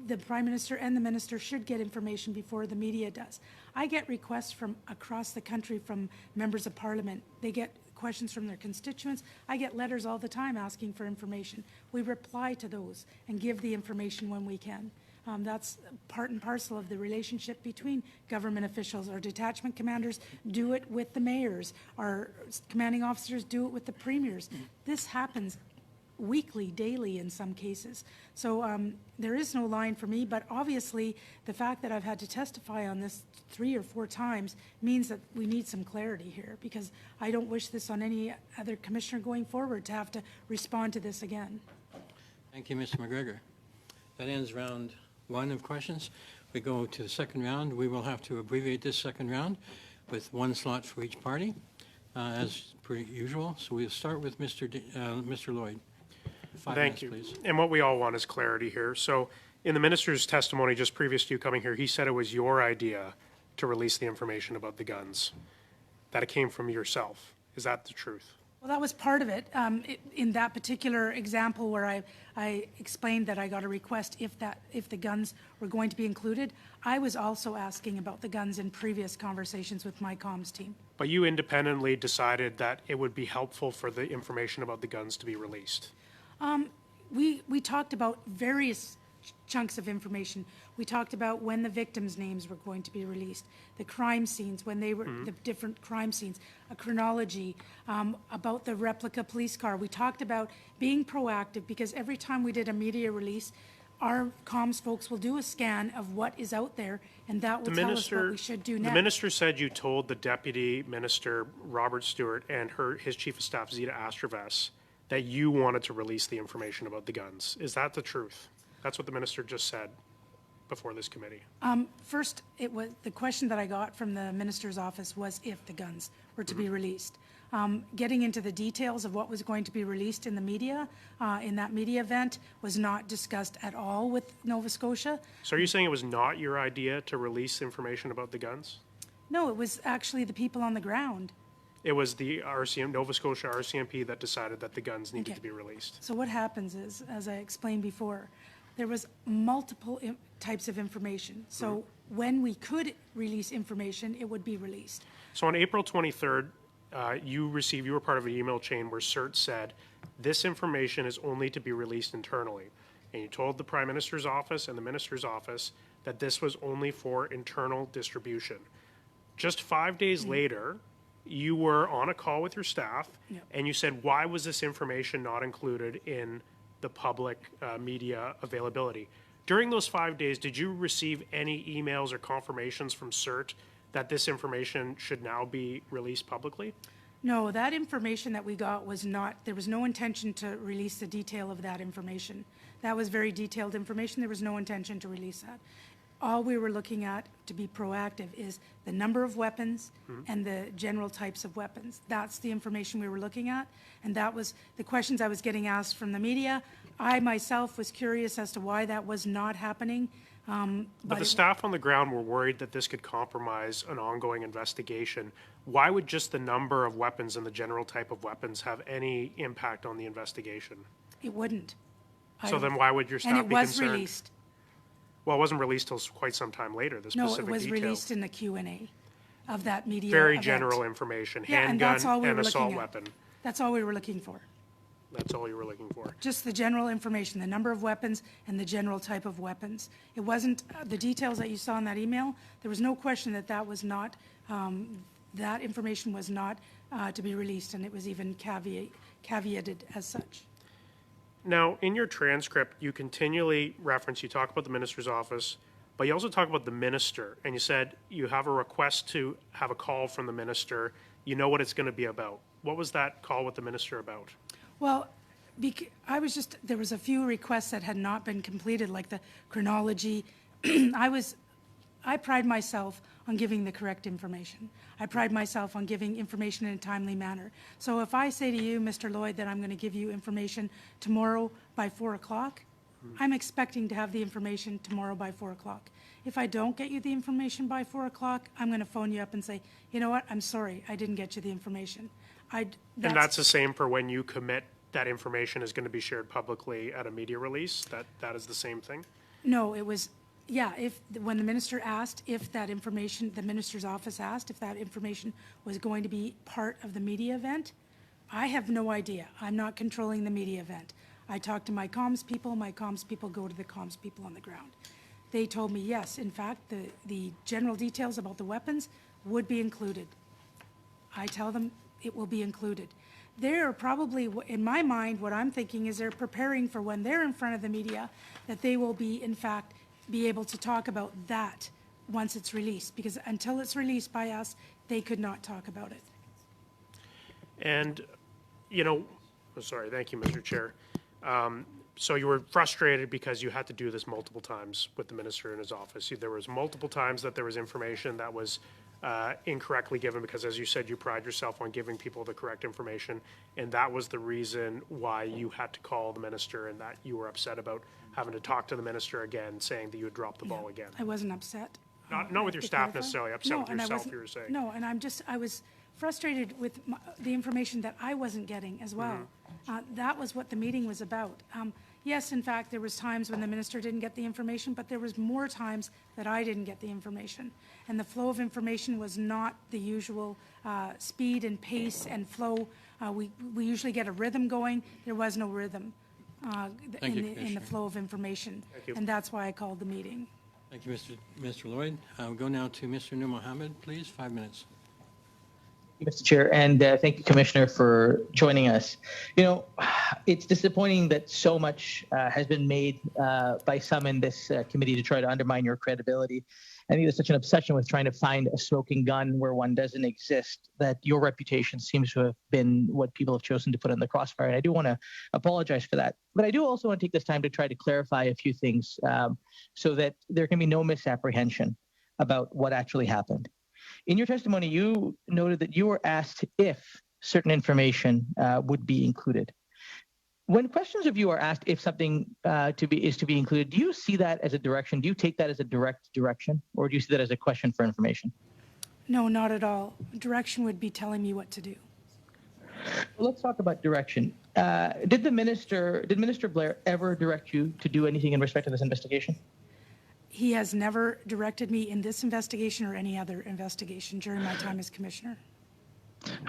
The prime minister and the minister should get information before the media does. I get requests from across the country from members of parliament. They get questions from their constituents. I get letters all the time asking for information. We reply to those and give the information when we can. That's part and parcel of the relationship between government officials. Our detachment commanders do it with the mayors. Our commanding officers do it with the premiers. This happens weekly, daily in some cases. So there is no line for me, but obviously the fact that I've had to testify on this 3 or 4 times means that we need some clarity here, because I don't wish this on any other commissioner going forward to have to respond to this again. Thank you, Mr. McGregor. That ends round 1 of questions. We go to the second round. We will have to abbreviate this second round with 1 slot for each party, as per usual. So we'll start with Mr. Lloyd. 5 Thank minutes, you. please. And what we all want is clarity here. So in the minister's testimony just previous to you coming here, he said it was your idea to release the information about the guns, that it came from yourself. Is that the truth? Well, that was part of it. In that particular example where I explained that I got a request if the guns were going to be included, I was also asking about the guns in previous conversations with my comms team. But you independently decided that it would be helpful for the information about the guns to be released. We talked about various chunks of information. We talked about when the victims' names were going to be released, the crime scenes, when they were, the different crime scenes, a chronology, about the replica police car. We talked about being proactive, because every time we did a media release, our comms folks will do a scan of what is out there, and that will tell us what we should do next. The minister said you told the deputy minister, Robert Stewart, and his chief of staff, Zita Astroves, that you wanted to release the information about the guns. Is that the truth? That's what the minister just said before this committee. First, it was the question that I got from the minister's office was if the guns were to be released. Getting into the details of what was going to be released in the media, in that media event, was not discussed at all with Nova Scotia. So are you saying it was not your idea to release information about the guns? No, it was actually the people on the ground. It was the Nova Scotia RCMP that decided that the guns needed to be released. So what happens is, as I explained before, there was multiple types of information. So when we could release information, it would be released. So on April 23rd, you were part of an email chain where CERT said, this information is only to be released internally. And you told the Prime Minister's office and the Minister's office that this was only for internal distribution. Just 5 days later, you were on a call with your staff, and you said, why was this information not included in the public media availability? During those 5 days, did you receive any emails or confirmations from CERT that this information should now be released publicly? No, that information that we got was not, there was no intention to release the detail of that information. That was very detailed information. There was no intention to release that. All we were looking at, to be proactive, is the number of weapons and the general types of weapons. That's the information we were looking at, and that was the questions I was getting asked from the media. I myself was curious as to why that was not happening. But the staff on the ground were worried that this could compromise an ongoing investigation. Why would just the number of weapons and the general type of weapons have any impact on the investigation? It wouldn't. So then why would your staff be concerned? And it was released. Well, it wasn't released till quite some time later, the specific details. No, it was released in the Q&A of that media Very event. general information, Yeah, and handgun that's all we and were assault looking at. weapon. That's all we were looking for. That's all you were looking for. Just the general information, the number of weapons and the general type of weapons. It wasn't, the details that you saw in that email, there was no question that that was not, that information was not to be released, and it was even caveated as such. Now, in your transcript, you continually reference, you talk about the minister's office, but you also talk about the minister, and you said you have a request to have a call from the minister. You know what it's going to be about. What was that call with the minister about? Well, there was a few requests that had not been completed, like the chronology. I pride myself on giving the correct information. I pride myself on giving information in a timely manner. So if I say to you, Mr. Lloyd, that I'm going to give you information tomorrow by 4 o'clock, I'm expecting to have the information tomorrow by 4 o'clock. If I don't get you the information by 4 o'clock, I'm going to phone you up and say, you know what, I'm sorry, I didn't get you the information. And that's the same for when you commit that information is going to be shared publicly at a media release? That is the same thing? No, it was, yeah, when the minister asked if that information, the minister's office asked if that information was going to be part of the media event, I have no idea. I'm not controlling the media event. I talked to my comms people go to the comms people on the ground. They told me, yes, in fact, the general details about the weapons would be included. I tell them it will be included. They're probably, in my mind, what I'm thinking is they're preparing for when they're in front of the media, that they will be, in fact, be able to talk about that once it's released, because until it's released by us, they could not talk about it. And, sorry, thank you, Mr. Chair. So you were frustrated because you had to do this multiple times with the minister in his office. There was multiple times that there was information that was incorrectly given because, as you said, you pride yourself on giving people the correct information, and that was the reason why you had to call the minister and that you were upset about having to talk to the minister again, saying that you had dropped the ball again. I wasn't upset. Not with your staff necessarily, upset with yourself, you were saying. No, and I was frustrated with the information that I wasn't getting as well. That was what the meeting was about. Yes, in fact, there was times when the minister didn't get the information, but there was more times that I didn't get the information. And the flow of information was not the usual speed and pace and flow. We usually get a rhythm going. There was no rhythm in the flow of information. And that's why I called the meeting. Thank you, Mr. Lloyd. We'll go now to Mr. Nur Mohammed, please, 5 minutes. Mr. Chair, and thank you, Commissioner, for joining us. It's disappointing that so much has been made by some in this committee to try to undermine your credibility. I think there's such an obsession with trying to find a smoking gun where one doesn't exist that your reputation seems to have been what people have chosen to put in the crossfire. And I do want to apologize for that. But I do also want to take this time to try to clarify a few things so that there can be no misapprehension about what actually happened. In your testimony, you noted that you were asked if certain information would be included. When questions of you are asked if something is to be included, do you see that as a direction? Do you take that as a direct direction, or do you see that as a question for information? No, not at all. Direction would be telling me what to do. Well, let's talk about direction. Did Minister Blair ever direct you to do anything in respect to this investigation? He has never directed me in this investigation or any other investigation during my time as commissioner.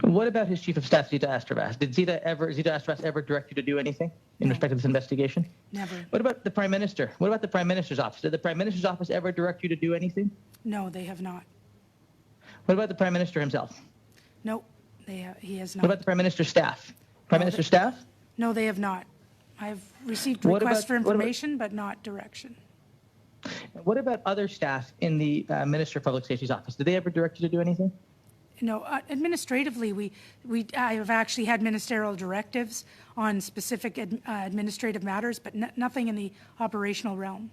What about his chief of staff, Zita Astravas? Did Zita Astravas ever direct you to do anything in respect to this investigation? Never. What about the Prime Minister? What about the Prime Minister's office? Did the Prime Minister's office ever direct you to do anything? No, they have not. What about the Prime Minister himself? No, he has not. What about the Prime Minister's staff? Prime Minister's staff? No, they have not. I've received What requests about- for what about- information, but not direction. What about other staff in the Minister of Public Safety's office? Did they ever direct you to do anything? No, administratively, I have actually had ministerial directives on specific administrative matters, but nothing in the operational realm.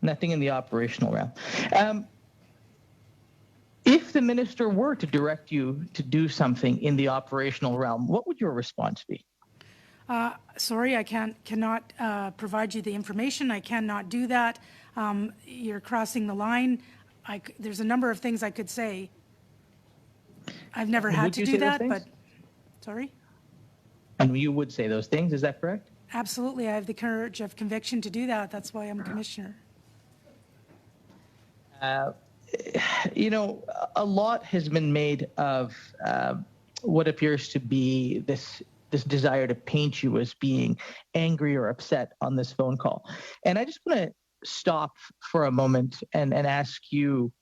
Nothing in the operational realm. If the minister were to direct you to do something in the operational realm, what would your response be? Sorry, I cannot provide you the information. I cannot do that. You're crossing the line. There's a number of things I could say. I've never had Would to you do say those that, things? but, sorry? And you would say those things, is that correct? Absolutely, I have the courage of conviction to do that. That's why I'm commissioner. You know, a lot has been made of what appears to be this desire to paint you as being angry or upset on this phone call. And I just want to stop for a moment and ask you,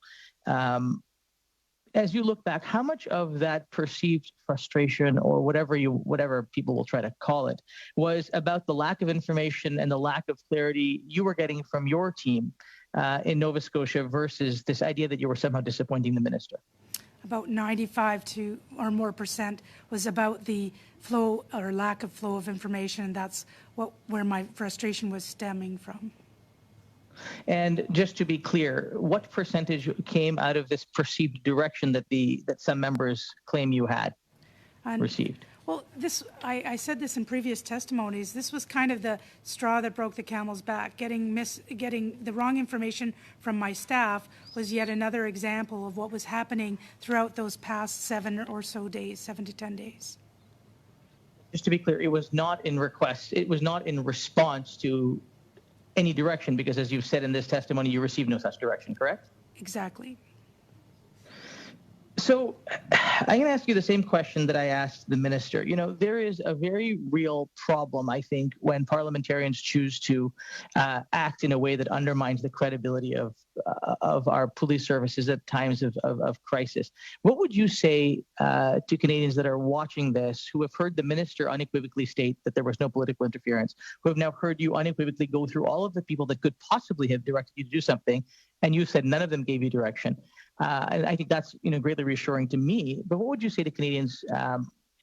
as you look back, how much of that perceived frustration or whatever people will try to call it was about the lack of information and the lack of clarity you were getting from your team in Nova Scotia versus this idea that you were somehow disappointing the minister? About 95 to or more percent was about the flow or lack of flow of information. That's where my frustration was stemming from. And just to be clear, what percentage came out of this perceived direction that some members claim you had received? Well, I said this in previous testimonies. This was kind of the straw that broke the camel's back. Getting the wrong information from my staff was yet another example of what was happening throughout those past 7 or so days, 7 to 10 days. Just to be clear, it was not in request. It was not in response to any direction, because as you've said in this testimony, you received no such direction, correct? Exactly. So I'm going to ask you the same question that I asked the minister. You know, there is a very real problem, I think, when parliamentarians choose to act in a way that undermines the credibility of our police services at times of crisis. What would you say to Canadians that are watching this, who have heard the minister unequivocally state that there was no political interference, who have now heard you unequivocally go through all of the people that could possibly have directed you to do something, and you said none of them gave you direction? And I think that's greatly reassuring to me. But what would you say to Canadians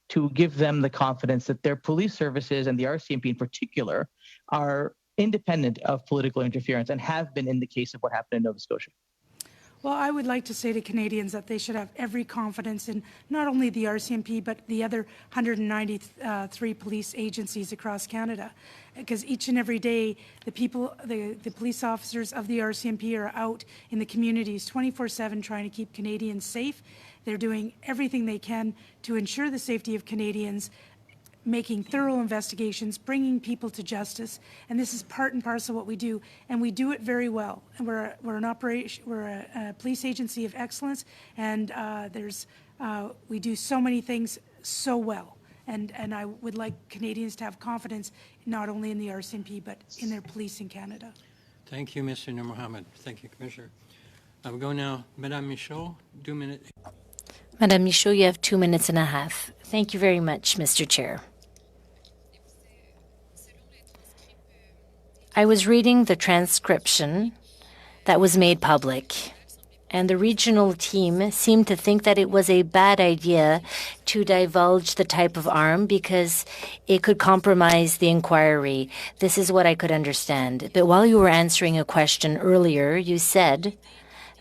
to give them the confidence that their police services and the RCMP in particular are independent of political interference and have been in the case of what happened in Nova Scotia? Well, I would like to say to Canadians that they should have every confidence in not only the RCMP, but the other 193 police agencies across Canada. Because each and every day, the police officers of the RCMP are out in the communities 24/7 trying to keep Canadians safe. They're doing everything they can to ensure the safety of Canadians, making thorough investigations, bringing people to justice, and this is part and parcel of what we do, and we do it very well. And we're a police agency of excellence, and we do so many things so well. And I would like Canadians to have confidence not only in the RCMP but in their police in Canada. Thank you, Mr. Nur Mohammed. Thank you, Commissioner. I will go now. Madame Michaud, 2 minutes. Madame Michaud, you have 2 minutes and a half. Thank you very much, Mr. Chair. I was reading the transcription that was made public, and the regional team seemed to think that it was a bad idea to divulge the type of arm because it could compromise the inquiry. This is what I could understand. But while you were answering a question earlier, you said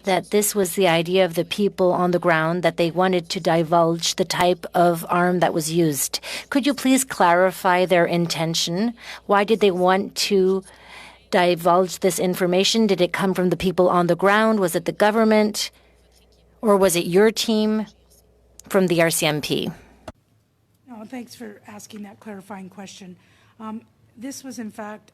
that this was the idea of the people on the ground, that they wanted to divulge the type of arm that was used. Could you please clarify their intention? Why did they want to divulge this information? Did it come from the people on the ground? Was it the government? Or was it your team from the RCMP? No, thanks for asking that clarifying question. This was, in fact,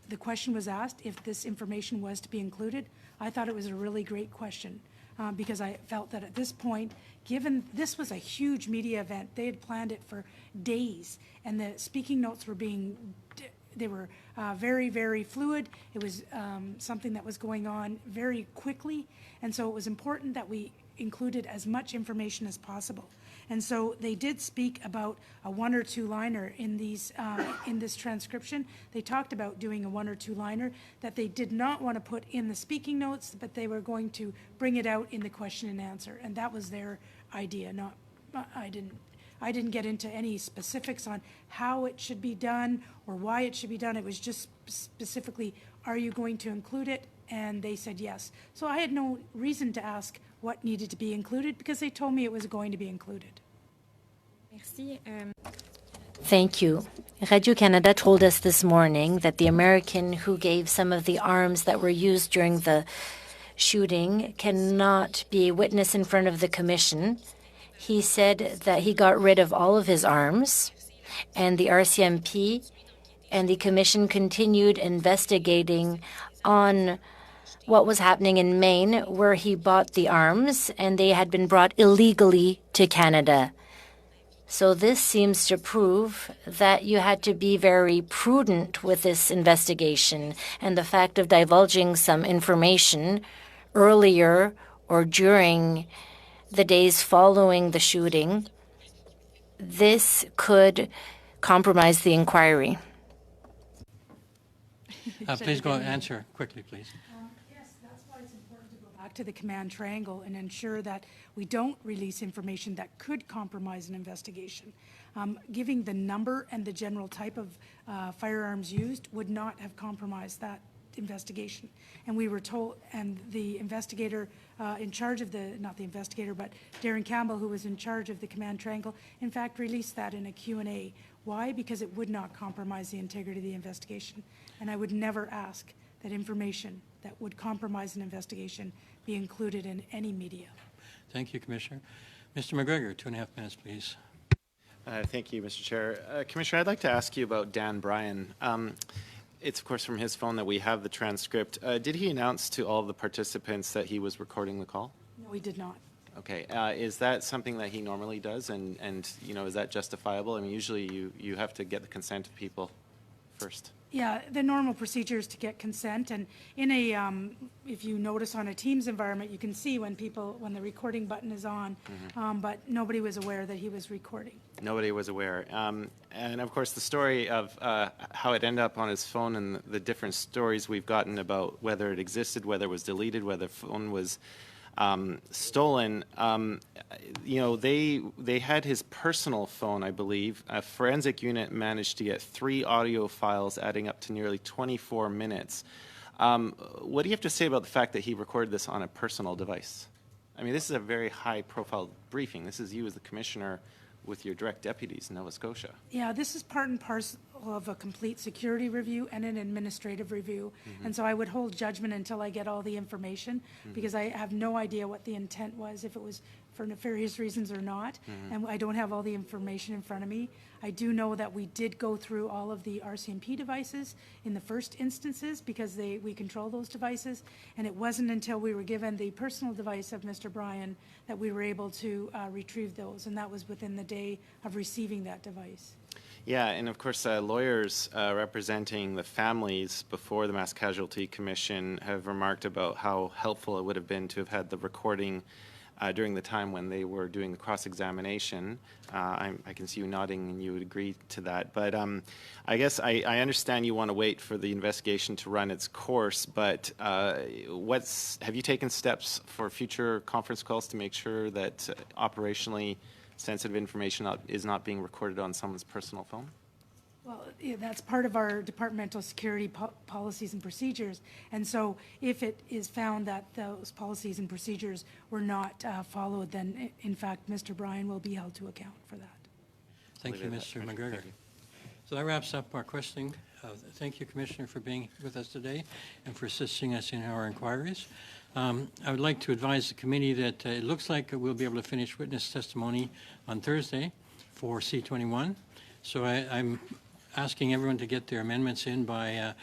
the question was asked if this information was to be included. I thought it was a really great question because I felt that at this point, given this was a huge media event, they had planned it for days, and the speaking notes were they were very, very fluid. It was something that was going on very quickly, and so it was important that we included as much information as possible. And so they did speak about a 1 or 2 liner in these in this transcription. They talked about doing a 1 or 2 liner that they did not want to put in the speaking notes, but they were going to bring it out in the question and answer, and that was their idea. Not, I didn't get into any specifics on how it should be done or why it should be done. It was just specifically, are you going to include it? And they said yes. So I had no reason to ask what needed to be included because they told me it was going to be included. Merci. Thank you. Radio-Canada told us this morning that the American who gave some of the arms that were used during the shooting cannot be a witness in front of the commission. He said that he got rid of all of his arms, and the RCMP and the commission continued investigating on what was happening in Maine, where he bought the arms, and they had been brought illegally to Canada. So this seems to prove that you had to be very prudent with this investigation, and the fact of divulging some information earlier or during the days following the shooting, this could compromise the inquiry. Please go answer quickly, please. Yes, that's why it's important to go back to the command triangle and ensure that we don't release information that could compromise an investigation. Giving the number and the general type of firearms used would not have compromised that investigation. And we were told, and the investigator in charge of not the investigator, but Darren Campbell, who was in charge of the command triangle, in fact released that in a Q&A. Why? Because it would not compromise the integrity of the investigation. And I would never ask that information that would compromise an investigation be included in any media. Thank you, Commissioner. Mr. McGregor, 2.5 minutes, please. Thank you, Mr. Chair. Commissioner, I'd like to ask you about Dan Bryan. It's, of course, from his phone that we have the transcript. Did he announce to all of the participants that he was recording the call? No, we did not. Okay. Is that something that he normally does? And you know, is that justifiable? I mean, usually you have to get the consent of people first. Yeah, the normal procedure is to get consent, and in a, if you notice on a Teams environment, you can see when the recording button is on, but nobody was aware that he was recording. Nobody was aware. And of course, the story of how it ended up on his phone and the different stories we've gotten about whether it existed, whether it was deleted, whether the phone was stolen. You know, they had his personal phone, I believe. A forensic unit managed to get 3 audio files adding up to nearly 24 minutes. What do you have to say about the fact that he recorded this on a personal device? I mean, this is a very high-profile briefing. This is you as the commissioner with your direct deputies in Nova Scotia. Yeah, this is part and parcel of a complete security review and an administrative review. And so I would hold judgment until I get all the information because I have no idea what the intent was, if it was for nefarious reasons or not. And I don't have all the information in front of me. I do know that we did go through all of the RCMP devices in the first instances because we control those devices. And it wasn't until we were given the personal device of Mr. Bryan that we were able to retrieve those. And that was within the day of receiving that device. Yeah, and of course, lawyers representing the families before the Mass Casualty Commission have remarked about how helpful it would have been to have had the recording during the time when they were doing the cross-examination. I can see you nodding and you would agree to that. But I guess I understand you want to wait for the investigation to run its course, but have you taken steps for future conference calls to make sure that operationally sensitive information is not being recorded on someone's personal phone? Well, yeah, that's part of our departmental security policies and procedures. And so if it is found that those policies and procedures were not followed, then in fact, Mr. Bryan will be held to account for that. Thank you, Mr. McGregor. So that wraps up our questioning. Thank you, Commissioner, for being with us today and for assisting us in our inquiries. I would like to advise the committee that it looks like we'll be able to finish witness testimony on Thursday for C21. So I'm asking everyone to get their amendments in by